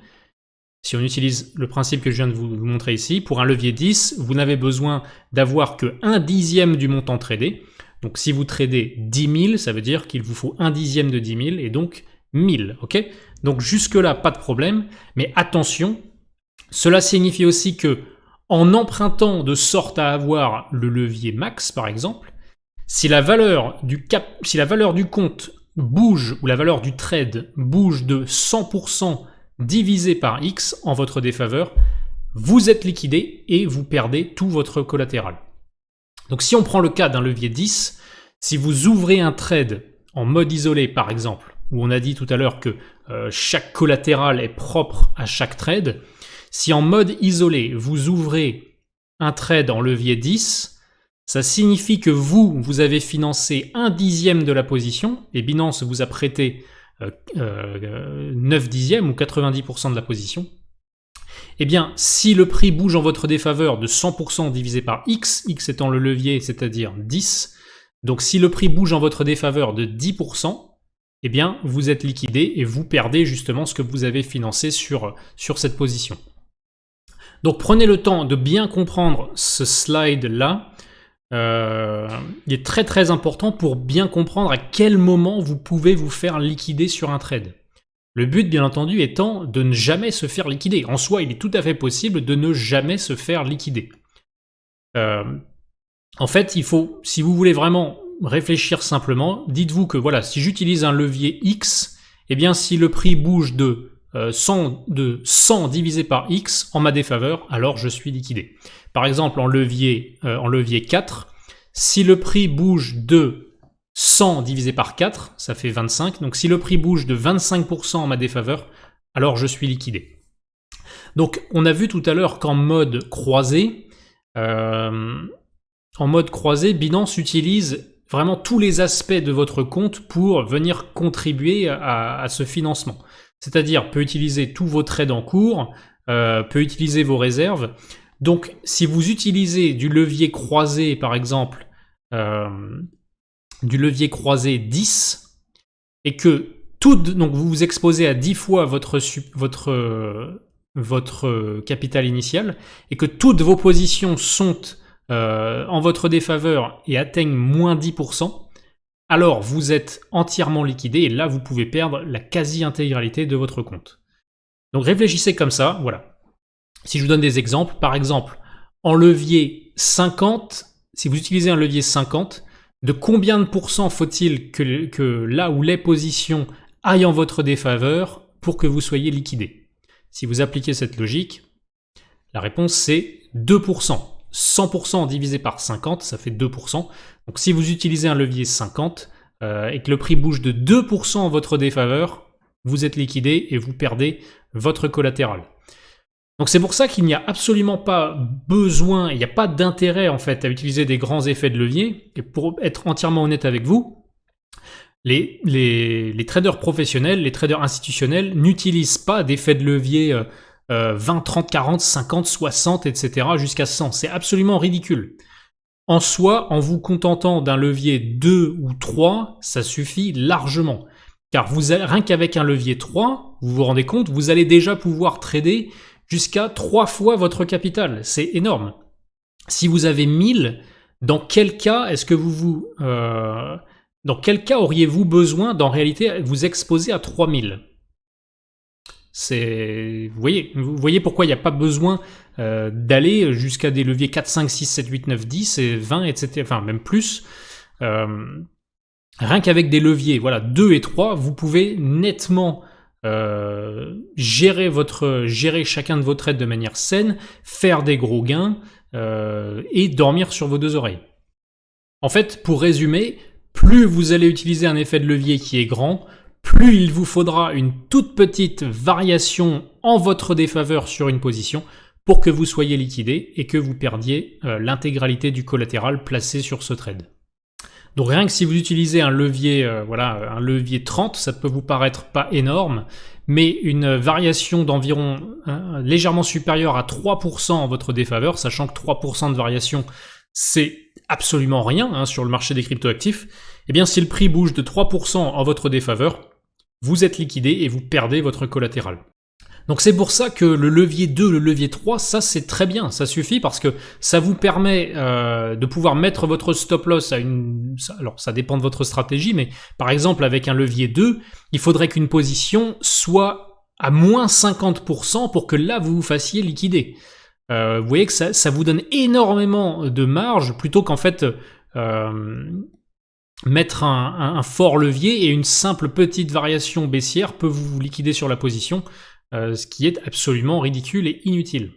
S1: Si on utilise le principe que je viens de vous montrer ici, pour un levier 10, vous n'avez besoin d'avoir que 1/10 du montant tradé. Donc, si vous tradez 10 000, ça veut dire qu'il vous faut 1/10 de 10 000 et donc 1000, ok? Donc jusque-là, pas de problème, mais attention, cela signifie aussi que en empruntant de sorte à avoir le levier max, par exemple, si la valeur du compte bouge ou la valeur du trade bouge de 100% divisé par X en votre défaveur, vous êtes liquidé et vous perdez tout votre collatéral. Donc si on prend le cas d'un levier 10, si vous ouvrez un trade en mode isolé, par exemple, où on a dit tout à l'heure que chaque collatéral est propre à chaque trade, si en mode isolé, vous ouvrez un trade en levier 10, ça signifie que vous avez financé 1/10 de la position, et Binance vous a prêté 9/10 ou 90% de la position. Eh bien, si le prix bouge en votre défaveur de 100% divisé par X, X étant le levier, c'est-à-dire 10, donc si le prix bouge en votre défaveur de 10%, eh bien, vous êtes liquidé et vous perdez justement ce que vous avez financé sur cette position. Donc, prenez le temps de bien comprendre ce slide-là. Il est très très important pour bien comprendre à quel moment vous pouvez vous faire liquider sur un trade. Le but, bien entendu, étant de ne jamais se faire liquider. En soi, il est tout à fait possible de ne jamais se faire liquider. En fait, il faut, si vous voulez vraiment réfléchir simplement, dites-vous que voilà, si j'utilise un levier X, eh bien si le prix bouge de 100 divisé par X en ma défaveur, alors je suis liquidé. Par exemple, en levier 4, si le prix bouge de 100 divisé par 4, ça fait 25. Donc si le prix bouge de 25% en ma défaveur, alors je suis liquidé. Donc on a vu tout à l'heure qu'en mode croisé, Binance utilise vraiment tous les aspects de votre compte pour venir contribuer à ce financement. C'est-à-dire peut utiliser tous vos trades en cours, peut utiliser vos réserves. Donc si vous utilisez du levier croisé par exemple, du levier croisé 10, et que donc vous vous exposez à 10 fois votre capital initial, et que toutes vos positions sont en votre défaveur et atteignent moins 10%, alors vous êtes entièrement liquidé, et là vous pouvez perdre la quasi-intégralité de votre compte. Donc réfléchissez comme ça, voilà. Si je vous donne des exemples, par exemple, en levier 50, si vous utilisez un levier 50, de combien de pourcents faut-il que là où les positions aillent en votre défaveur pour que vous soyez liquidé? Si vous appliquez cette logique, la réponse c'est 2%. 100% divisé par 50, ça fait 2%. Donc si vous utilisez un levier 50 et que le prix bouge de 2% en votre défaveur, vous êtes liquidé et vous perdez votre collatéral. Donc c'est pour ça qu'il n'y a absolument pas besoin, il n'y a pas d'intérêt en fait à utiliser des grands effets de levier. Et pour être entièrement honnête avec vous, les traders professionnels, les traders institutionnels n'utilisent pas d'effets de levier 20, 30, 40, 50, 60, etc. jusqu'à 100. C'est absolument ridicule. En soi, en vous contentant d'un levier 2 ou 3, ça suffit largement. Car rien qu'avec un levier 3, vous vous rendez compte, vous allez déjà pouvoir trader jusqu'à 3 fois votre capital. C'est énorme. Si vous avez 1000, dans quel cas dans quel cas auriez-vous besoin d'en réalité vous exposer à 3000 ? Vous voyez pourquoi il n'y a pas besoin d'aller jusqu'à des leviers 4, 5, 6, 7, 8, 9, 10 et 20, etc. Enfin, même plus. Rien qu'avec des leviers 2 et 3, vous pouvez nettement gérer chacun de vos trades de manière saine, faire des gros gains et dormir sur vos deux oreilles. En fait, pour résumer, plus vous allez utiliser un effet de levier qui est grand, plus il vous faudra une toute petite variation en votre défaveur sur une position pour que vous soyez liquidé et que vous perdiez l'intégralité du collatéral placé sur ce trade. Donc rien que si vous utilisez un levier, un levier 30, ça peut vous paraître pas énorme, mais une variation d'environ légèrement supérieure à 3% en votre défaveur, sachant que 3% de variation, c'est absolument rien sur le marché des cryptoactifs, eh bien si le prix bouge de 3% en votre défaveur, vous êtes liquidé et vous perdez votre collatéral. Donc c'est pour ça que le levier 2, le levier 3, ça c'est très bien, ça suffit parce que ça vous permet de pouvoir mettre votre stop loss à alors ça dépend de votre stratégie, mais par exemple avec un levier 2, il faudrait qu'une position soit à moins 50% pour que là vous vous fassiez liquider. Vous voyez que ça vous donne énormément de marge plutôt qu'en fait mettre un fort levier et une simple petite variation baissière peut vous liquider sur la position, ce qui est absolument ridicule et inutile.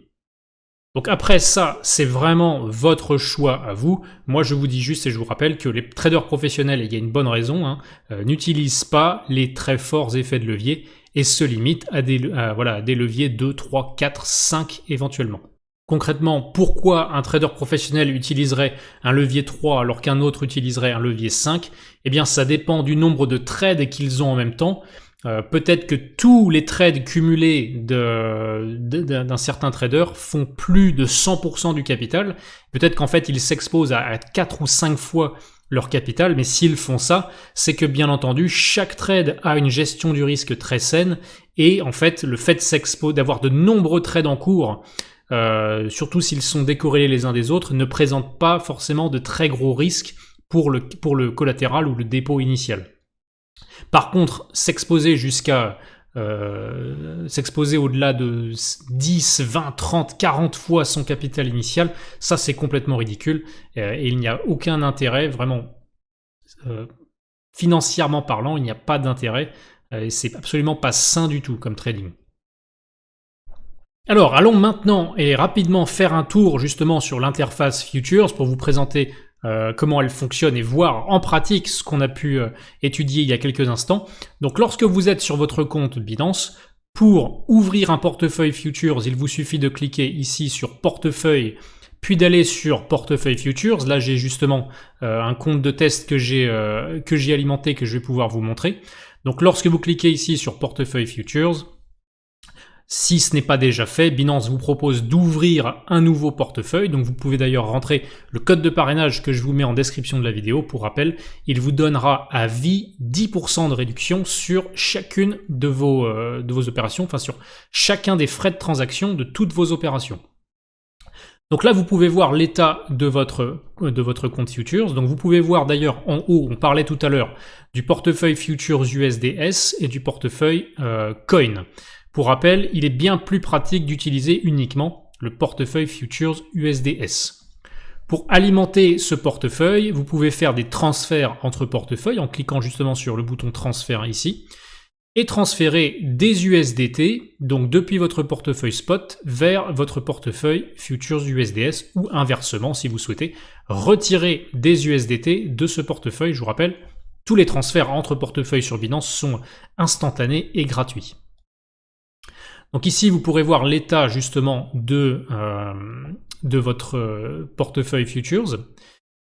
S1: Donc après ça, c'est vraiment votre choix à vous. Moi je vous dis juste et je vous rappelle que les traders professionnels, et il y a une bonne raison, n'utilisent pas les très forts effets de levier et se limitent à des leviers 2, 3, 4, 5 éventuellement. Concrètement, pourquoi un trader professionnel utiliserait un levier 3 alors qu'un autre utiliserait un levier 5 ? Eh bien, ça dépend du nombre de trades qu'ils ont en même temps. Peut-être que tous les trades cumulés d'un certain trader font plus de 100% du capital. Peut-être qu'en fait, ils s'exposent à 4 ou 5 fois leur capital, mais s'ils font ça, c'est que bien entendu, chaque trade a une gestion du risque très saine et en fait, le fait d'avoir de nombreux trades en cours, surtout s'ils sont décorrélés les uns des autres, ne présente pas forcément de très gros risques pour le collatéral ou le dépôt initial. Par contre, s'exposer au-delà de 10, 20, 30, 40 fois son capital initial, ça c'est complètement ridicule et il n'y a aucun intérêt, vraiment financièrement parlant, il n'y a pas d'intérêt et c'est absolument pas sain du tout comme trading. Alors, allons maintenant et rapidement faire un tour justement sur l'interface Futures pour vous présenter comment elle fonctionne et voir en pratique ce qu'on a pu étudier il y a quelques instants. Donc, lorsque vous êtes sur votre compte Binance, Pour ouvrir un portefeuille futures, il vous suffit de cliquer ici sur portefeuille, puis d'aller sur portefeuille futures. Là, j'ai justement un compte de test que j'ai alimenté, que je vais pouvoir vous montrer. Donc, lorsque vous cliquez ici sur portefeuille futures, si ce n'est pas déjà fait, Binance vous propose d'ouvrir un nouveau portefeuille. Donc vous pouvez d'ailleurs rentrer le code de parrainage que je vous mets en description de la vidéo. Pour rappel, il vous donnera à vie 10% de réduction sur chacune de vos opérations, enfin sur chacun des frais de transaction de toutes vos opérations. Donc là, vous pouvez voir l'état de votre compte Futures. Donc vous pouvez voir d'ailleurs en haut, on parlait tout à l'heure du portefeuille Futures USDS et du portefeuille Coin. Pour rappel, il est bien plus pratique d'utiliser uniquement le portefeuille Futures USDS. Pour alimenter ce portefeuille, vous pouvez faire des transferts entre portefeuilles en cliquant justement sur le bouton transfert ici et transférer des USDT, donc depuis votre portefeuille spot vers votre portefeuille Futures USDS ou inversement si vous souhaitez retirer des USDT de ce portefeuille. Je vous rappelle, tous les transferts entre portefeuilles sur Binance sont instantanés et gratuits. Donc ici, vous pourrez voir l'état justement de votre portefeuille Futures.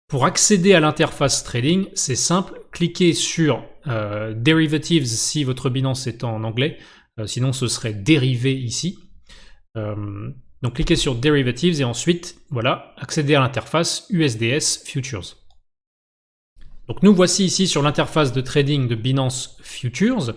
S1: Pour accéder à l'interface trading, c'est simple, cliquez sur Derivatives si votre Binance est en anglais, sinon ce serait dérivé ici. Donc cliquez sur Derivatives et ensuite, voilà, accédez à l'interface USDS Futures. Donc nous voici ici sur l'interface de trading de Binance Futures.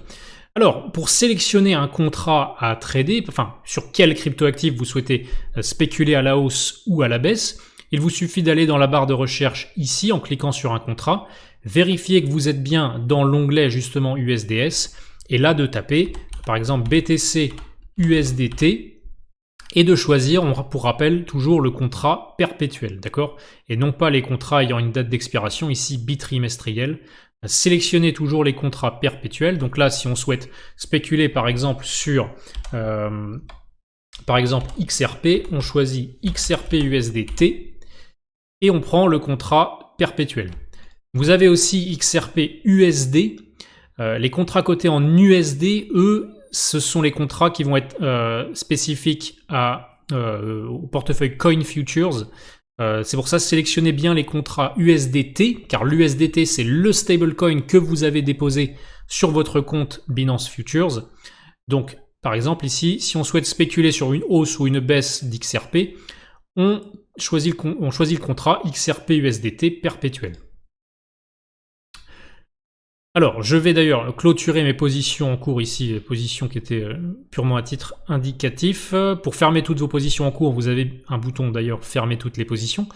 S1: Alors, pour sélectionner un contrat à trader, enfin, sur quel cryptoactif vous souhaitez spéculer à la hausse ou à la baisse, il vous suffit d'aller dans la barre de recherche ici en cliquant sur un contrat, vérifier que vous êtes bien dans l'onglet justement USDS, et là de taper, par exemple, BTC USDT, et de choisir, pour rappel, toujours le contrat perpétuel, d'accord? Et non pas les contrats ayant une date d'expiration, ici bitrimestriel. Sélectionnez toujours les contrats perpétuels. Donc là, si on souhaite spéculer par exemple sur XRP, on choisit XRP USDT et on prend le contrat perpétuel. Vous avez aussi XRP USD. Les contrats cotés en USD, eux, ce sont les contrats qui vont être spécifiques au portefeuille Coin Futures. C'est pour ça, sélectionnez bien les contrats USDT, car l'USDT, c'est le stablecoin que vous avez déposé sur votre compte Binance Futures. Donc, par exemple, ici, si on souhaite spéculer sur une hausse ou une baisse d'XRP, on choisit le contrat XRP USDT perpétuel. Alors, je vais d'ailleurs clôturer mes positions en cours ici, positions qui étaient purement à titre indicatif. Pour fermer toutes vos positions en cours, vous avez un bouton d'ailleurs fermer toutes les positions,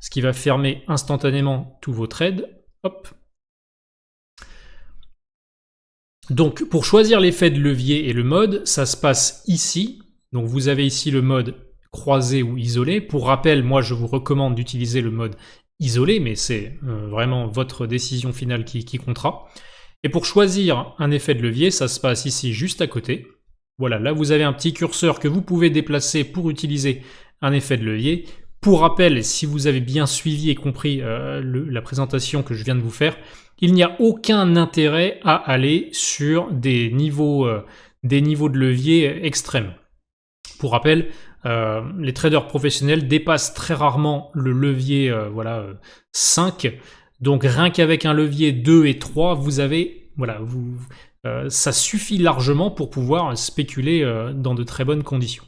S1: ce qui va fermer instantanément tous vos trades. Hop. Donc, pour choisir l'effet de levier et le mode, ça se passe ici. Donc, vous avez ici le mode croisé ou isolé. Pour rappel, moi, je vous recommande d'utiliser le mode isolé, mais c'est vraiment votre décision finale qui comptera. Et pour choisir un effet de levier, ça se passe ici juste à côté. Voilà, là vous avez un petit curseur que vous pouvez déplacer pour utiliser un effet de levier. Pour rappel, si vous avez bien suivi et compris la présentation que je viens de vous faire, il n'y a aucun intérêt à aller sur des niveaux de levier extrêmes. Pour rappel, les traders professionnels dépassent très rarement le levier 5. Donc rien qu'avec un levier 2 et 3, vous avez ça suffit largement pour pouvoir spéculer dans de très bonnes conditions.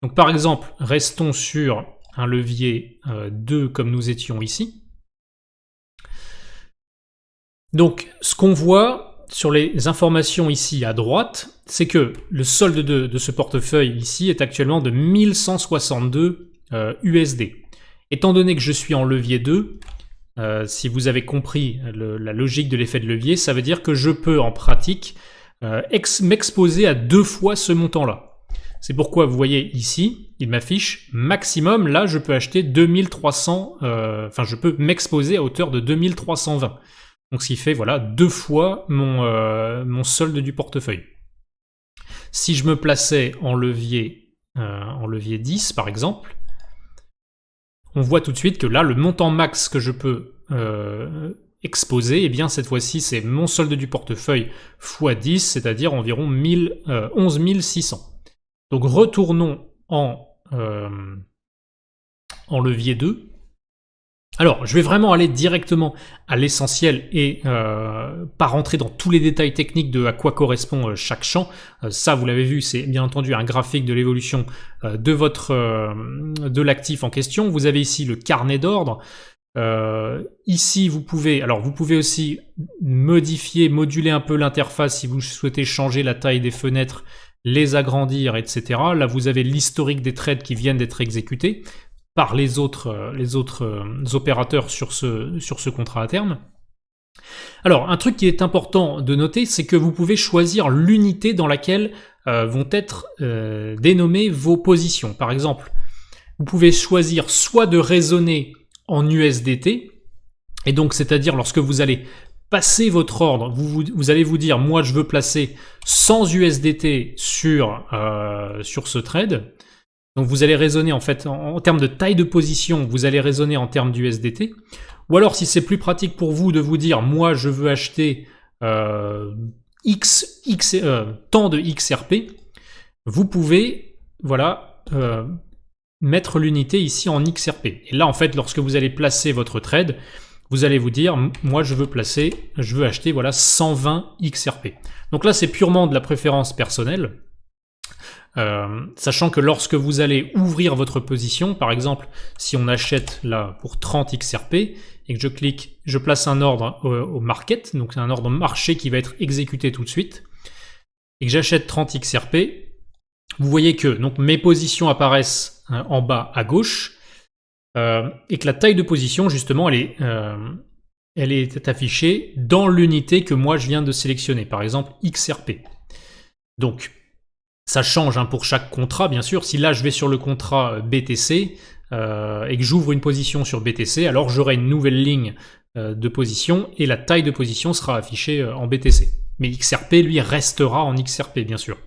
S1: Donc par exemple, restons sur un levier 2 comme nous étions ici. Donc ce qu'on voit sur les informations ici à droite, c'est que le solde de ce portefeuille ici est actuellement de 1162 USD. Étant donné que je suis en levier 2, si vous avez compris la logique de l'effet de levier, ça veut dire que je peux en pratique m'exposer à 2 fois ce montant-là. C'est pourquoi vous voyez ici, il m'affiche maximum, là je peux acheter 2300, je peux m'exposer à hauteur de 2320. Donc ce qui fait 2 fois mon solde du portefeuille. Si je me plaçais en levier 10 par exemple, on voit tout de suite que là le montant max que je peux exposé, et bien cette fois-ci c'est mon solde du portefeuille x 10, c'est-à-dire environ 11 600. Donc retournons en levier 2. Alors, je vais vraiment aller directement à l'essentiel et pas rentrer dans tous les détails techniques de à quoi correspond chaque champ. Ça, vous l'avez vu, c'est bien entendu un graphique de l'évolution de l'actif en question. Vous avez ici le carnet d'ordre. Ici, vous pouvez aussi modifier, moduler un peu l'interface si vous souhaitez changer la taille des fenêtres, les agrandir, etc. Là, vous avez l'historique des trades qui viennent d'être exécutés par les autres opérateurs sur ce contrat à terme. Alors, un truc qui est important de noter, c'est que vous pouvez choisir l'unité dans laquelle vont être dénommées vos positions. Par exemple, vous pouvez choisir soit de raisonner en USDT, et donc c'est-à-dire lorsque vous allez passer votre ordre, vous allez vous dire, moi je veux placer 100 USDT sur ce trade. Donc vous allez raisonner en fait en termes de taille de position, vous allez raisonner en termes d'USDT. Ou alors si c'est plus pratique pour vous de vous dire, moi je veux acheter tant de XRP, vous pouvez mettre l'unité ici en XRP. Et là en fait lorsque vous allez placer votre trade, vous allez vous dire, moi je veux acheter 120 XRP. Donc là c'est purement de la préférence personnelle. Sachant que lorsque vous allez ouvrir votre position, par exemple, si on achète là pour 30 XRP et que je place un ordre au market, donc c'est un ordre marché qui va être exécuté tout de suite, et que j'achète 30 XRP, vous voyez que donc mes positions apparaissent en bas à gauche, et que la taille de position, justement, elle est affichée dans l'unité que moi je viens de sélectionner, par exemple XRP. Donc, ça change pour chaque contrat, bien sûr. Si là, je vais sur le contrat BTC et que j'ouvre une position sur BTC, alors j'aurai une nouvelle ligne de position et la taille de position sera affichée en BTC. Mais XRP, lui, restera en XRP, bien sûr.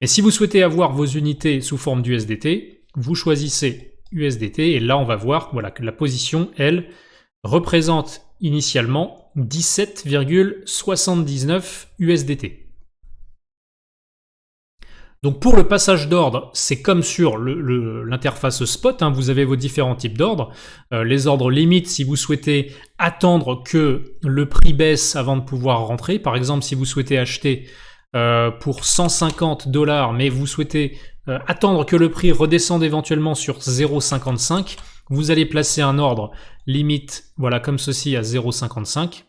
S1: Et si vous souhaitez avoir vos unités sous forme d'USDT, vous choisissez USDT et là, on va voir que la position, elle, représente initialement 17,79 USDT. Donc pour le passage d'ordre, c'est comme sur l'interface spot, vous avez vos différents types d'ordres. Les ordres limites, si vous souhaitez attendre que le prix baisse avant de pouvoir rentrer. Par exemple, si vous souhaitez acheter pour $150, mais vous souhaitez attendre que le prix redescende éventuellement sur 0,55, vous allez placer un ordre limite, comme ceci, à 0,55.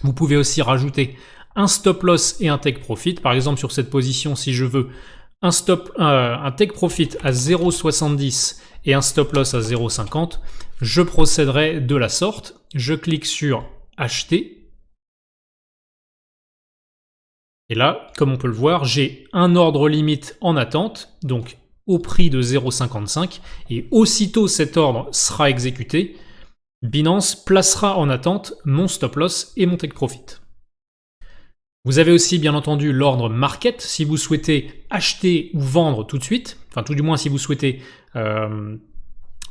S1: Vous pouvez aussi rajouter un stop loss et un take profit. Par exemple, sur cette position, si je veux un take profit à 0,70 et un stop loss à 0,50, je procéderai de la sorte. Je clique sur acheter. Et là, comme on peut le voir, j'ai un ordre limite en attente, donc au prix de 0,55. Et aussitôt cet ordre sera exécuté, Binance placera en attente mon stop loss et mon take profit. Vous avez aussi bien entendu l'ordre market si vous souhaitez acheter ou vendre tout de suite, enfin tout du moins si vous souhaitez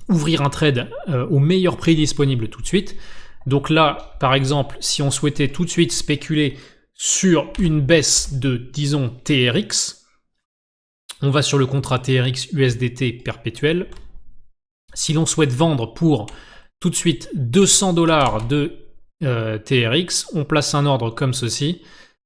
S1: ouvrir un trade au meilleur prix disponible tout de suite. Donc là, par exemple, si on souhaitait tout de suite spéculer sur une baisse de, disons, TRX, on va sur le contrat TRX USDT perpétuel. Si l'on souhaite vendre pour tout de suite $200 de TRX, on place un ordre comme ceci.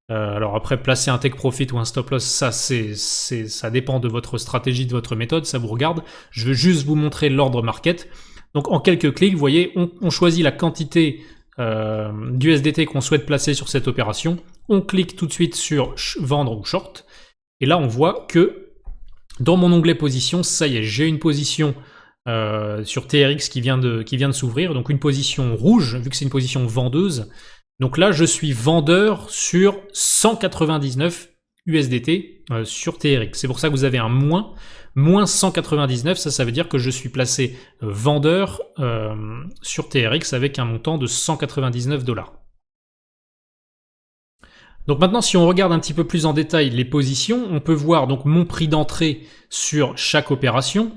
S1: Alors après, placer un take profit ou un stop loss, ça dépend de votre stratégie, de votre méthode, ça vous regarde. Je veux juste vous montrer l'ordre market. Donc en quelques clics, vous voyez, on choisit la quantité d'USDT qu'on souhaite placer sur cette opération. On clique tout de suite sur vendre ou short. Et là, on voit que dans mon onglet position, ça y est, j'ai une position sur TRX qui vient de s'ouvrir. Donc une position rouge, vu que c'est une position vendeuse. Donc là, je suis vendeur sur 199 USDT sur TRX. C'est pour ça que vous avez un moins 199. Ça veut dire que je suis placé vendeur sur TRX avec un montant de $199. Donc maintenant, si on regarde un petit peu plus en détail les positions, on peut voir donc mon prix d'entrée sur chaque opération.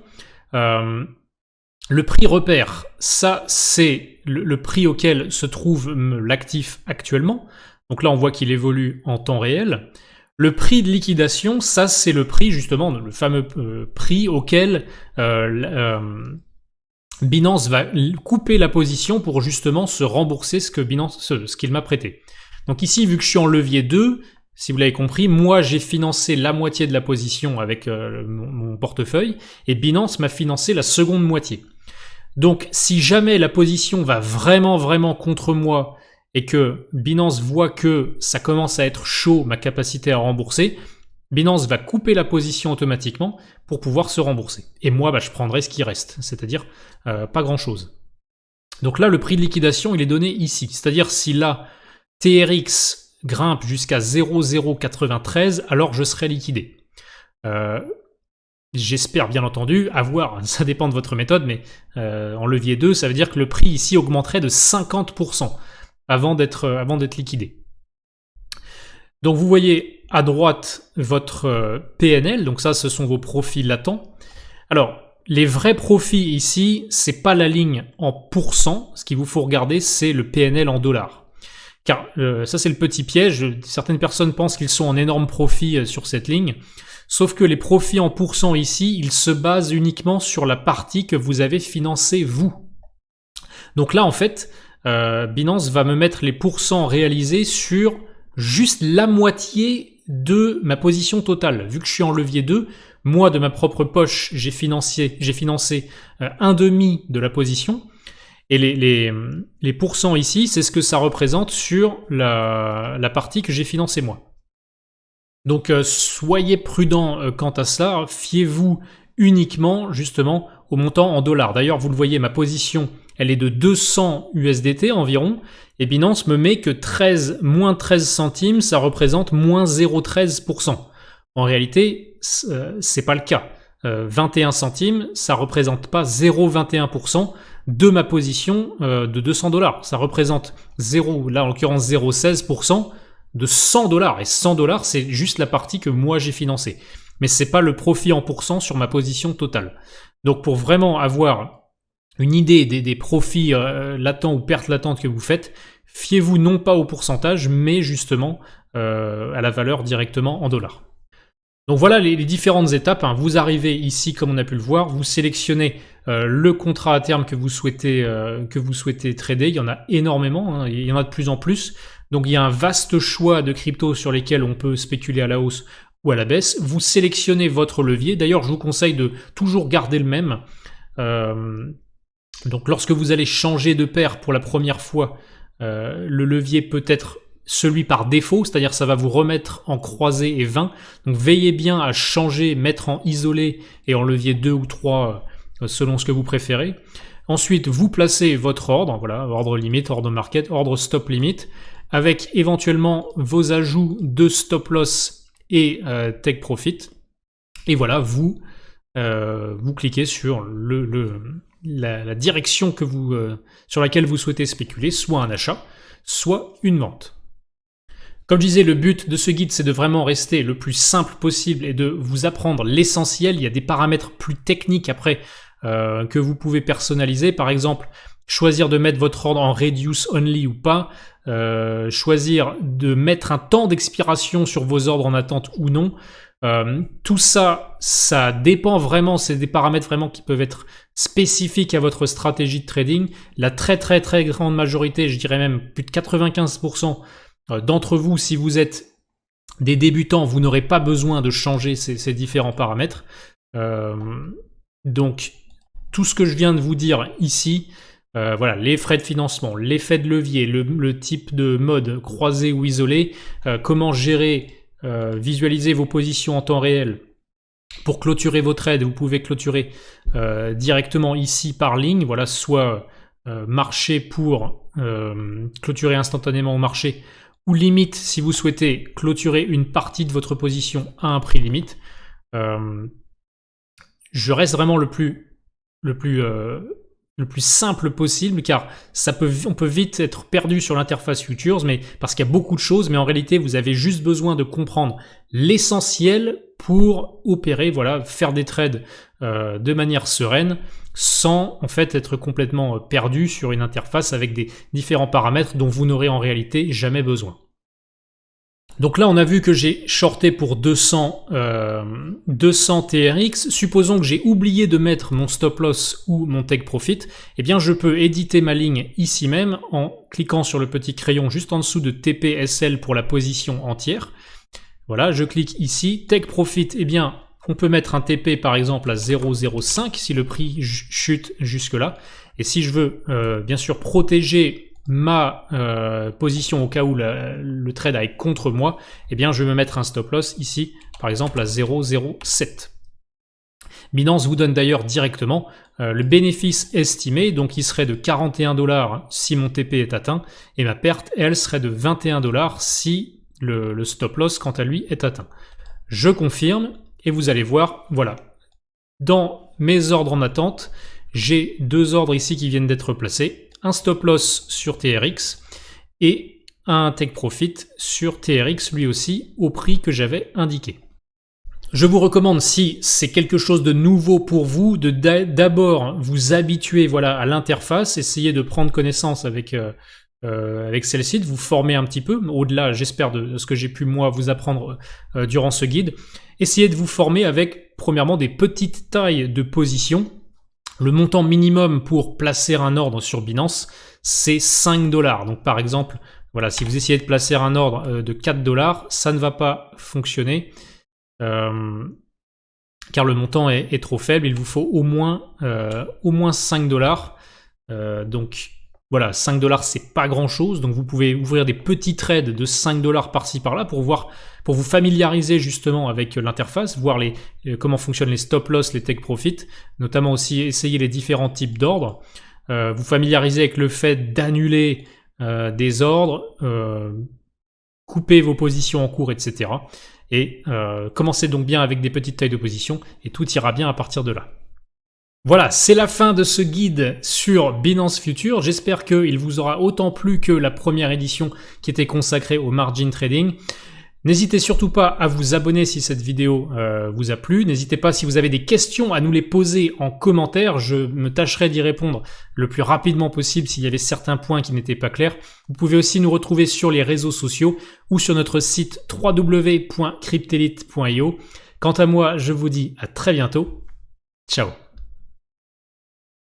S1: Le prix repère, ça c'est le prix auquel se trouve l'actif actuellement. Donc là on voit qu'il évolue en temps réel. Le prix de liquidation, ça c'est le prix justement, le fameux prix auquel Binance va couper la position pour justement se rembourser ce qu'il m'a prêté. Donc ici, vu que je suis en levier 2, si vous l'avez compris, moi j'ai financé la moitié de la position avec mon portefeuille et Binance m'a financé la seconde moitié. Donc si jamais la position va vraiment contre moi et que Binance voit que ça commence à être chaud, ma capacité à rembourser, Binance va couper la position automatiquement pour pouvoir se rembourser. Et moi, je prendrai ce qui reste, c'est-à-dire pas grand-chose. Donc là, le prix de liquidation, il est donné ici. C'est-à-dire si là, TRX grimpe jusqu'à 0,093, alors je serai liquidé. J'espère bien entendu avoir, ça dépend de votre méthode, mais en levier 2, ça veut dire que le prix ici augmenterait de 50% avant d'être liquidé. Donc vous voyez à droite votre PNL, donc ça ce sont vos profits latents. Alors les vrais profits ici, c'est pas la ligne en pourcents, ce qu'il vous faut regarder c'est le PNL en dollars. Car ça c'est le petit piège, certaines personnes pensent qu'ils sont en énorme profit sur cette ligne, sauf que les profits en pourcents ici, ils se basent uniquement sur la partie que vous avez financée vous. Donc là en fait, Binance va me mettre les pourcents réalisés sur juste la moitié de ma position totale. Vu que je suis en levier 2, moi de ma propre poche, j'ai financé un demi de la position. Et les pourcents ici, c'est ce que ça représente sur la partie que j'ai financée moi. Donc soyez prudent quant à cela, fiez-vous uniquement justement au montant en dollars. D'ailleurs, vous le voyez, ma position, elle est de 200 USDT environ, et Binance me met que moins 13 centimes, ça représente moins 0,13%. En réalité, c'est pas le cas. 21 centimes, ça représente pas 0,21% de ma position de 200 $. Ça représente là en l'occurrence 0,16% de 100 $. Et 100 $, c'est juste la partie que moi j'ai financée. Mais c'est pas le profit en pourcent sur ma position totale. Donc pour vraiment avoir une idée des profits latents ou pertes latentes que vous faites, fiez-vous non pas au pourcentage, mais justement à la valeur directement en dollars. Donc voilà les différentes étapes. Vous arrivez ici, comme on a pu le voir, vous sélectionnez le contrat à terme que vous souhaitez trader. Il y en a énormément, il y en a de plus en plus. Donc il y a un vaste choix de cryptos sur lesquels on peut spéculer à la hausse ou à la baisse. Vous sélectionnez votre levier. D'ailleurs, je vous conseille de toujours garder le même. Donc lorsque vous allez changer de paire pour la première fois, le levier peut être celui par défaut, c'est-à-dire ça va vous remettre en croisée et 20. Donc veillez bien à changer, mettre en isolé et en levier 2 ou 3 selon ce que vous préférez. Ensuite, vous placez votre ordre, voilà, ordre limite, ordre market, ordre stop limite, avec éventuellement vos ajouts de stop loss et take profit. Et voilà, vous cliquez sur la direction sur laquelle vous souhaitez spéculer, soit un achat, soit une vente. Comme je disais, le but de ce guide, c'est de vraiment rester le plus simple possible et de vous apprendre l'essentiel. Il y a des paramètres plus techniques après que vous pouvez personnaliser. Par exemple, choisir de mettre votre ordre en reduce only ou pas, choisir de mettre un temps d'expiration sur vos ordres en attente ou non. Tout ça, ça dépend vraiment, c'est des paramètres vraiment qui peuvent être spécifiques à votre stratégie de trading. La très grande majorité, je dirais même plus de 95% d'entre vous, si vous êtes des débutants, vous n'aurez pas besoin de changer ces différents paramètres. Donc, tout ce que je viens de vous dire ici, voilà, les frais de financement, l'effet de levier, le type de mode croisé ou isolé, comment gérer, visualiser vos positions en temps réel. Pour clôturer vos trades, vous pouvez clôturer directement ici par ligne, voilà, soit marché pour clôturer instantanément au marché, ou limite si vous souhaitez clôturer une partie de votre position à un prix limite. Je reste vraiment le plus simple possible, car on peut vite être perdu sur l'interface futures, mais parce qu'il y a beaucoup de choses, mais en réalité vous avez juste besoin de comprendre l'essentiel pour opérer, voilà, faire des trades de manière sereine, sans en fait être complètement perdu sur une interface avec des différents paramètres dont vous n'aurez en réalité jamais besoin. Donc là, on a vu que j'ai shorté pour 200 TRX. Supposons que j'ai oublié de mettre mon stop loss ou mon take profit. Eh bien, je peux éditer ma ligne ici même en cliquant sur le petit crayon juste en dessous de TPSL pour la position entière. Voilà, je clique ici. Take profit, eh bien, on peut mettre un TP par exemple à 0,05 si le prix chute jusque-là. Et si je veux bien sûr protéger ma position au cas où le trade aille contre moi, eh bien je vais me mettre un stop loss ici, par exemple à 0,07. Binance vous donne d'ailleurs directement le bénéfice estimé, donc il serait de 41 $ si mon TP est atteint, et ma perte, elle, serait de 21 $ si le stop loss, quant à lui, est atteint. Je confirme, et vous allez voir, voilà, dans mes ordres en attente, j'ai 2 ordres ici qui viennent d'être placés, un stop loss sur TRX et un take profit sur TRX lui aussi au prix que j'avais indiqué. Je vous recommande, si c'est quelque chose de nouveau pour vous, de d'abord vous habituer, voilà, à l'interface, essayer de prendre connaissance avec celle-ci, de vous former un petit peu, au-delà, j'espère, de ce que j'ai pu moi vous apprendre durant ce guide. Essayez de vous former avec, premièrement, des petites tailles de position. Le montant minimum pour placer un ordre sur Binance, c'est 5 $. Donc par exemple, voilà, si vous essayez de placer un ordre de 4 $, ça ne va pas fonctionner car le montant est trop faible. Il vous faut au moins 5 $. Donc voilà, 5 $, c'est pas grand chose. Donc vous pouvez ouvrir des petits trades de 5 $ par-ci par-là pour vous familiariser justement avec l'interface, voir comment fonctionnent les stop loss, les take profit, notamment aussi essayer les différents types d'ordres, vous familiariser avec le fait d'annuler des ordres, couper vos positions en cours, etc. Et commencez donc bien avec des petites tailles de position et tout ira bien à partir de là. Voilà, c'est la fin de ce guide sur Binance Future. J'espère qu'il vous aura autant plu que la première édition qui était consacrée au margin trading. N'hésitez surtout pas à vous abonner si cette vidéo vous a plu. N'hésitez pas, si vous avez des questions, à nous les poser en commentaire. Je me tâcherai d'y répondre le plus rapidement possible s'il y avait certains points qui n'étaient pas clairs. Vous pouvez aussi nous retrouver sur les réseaux sociaux ou sur notre site www.cryptelite.io. Quant à moi, je vous dis à très bientôt. Ciao.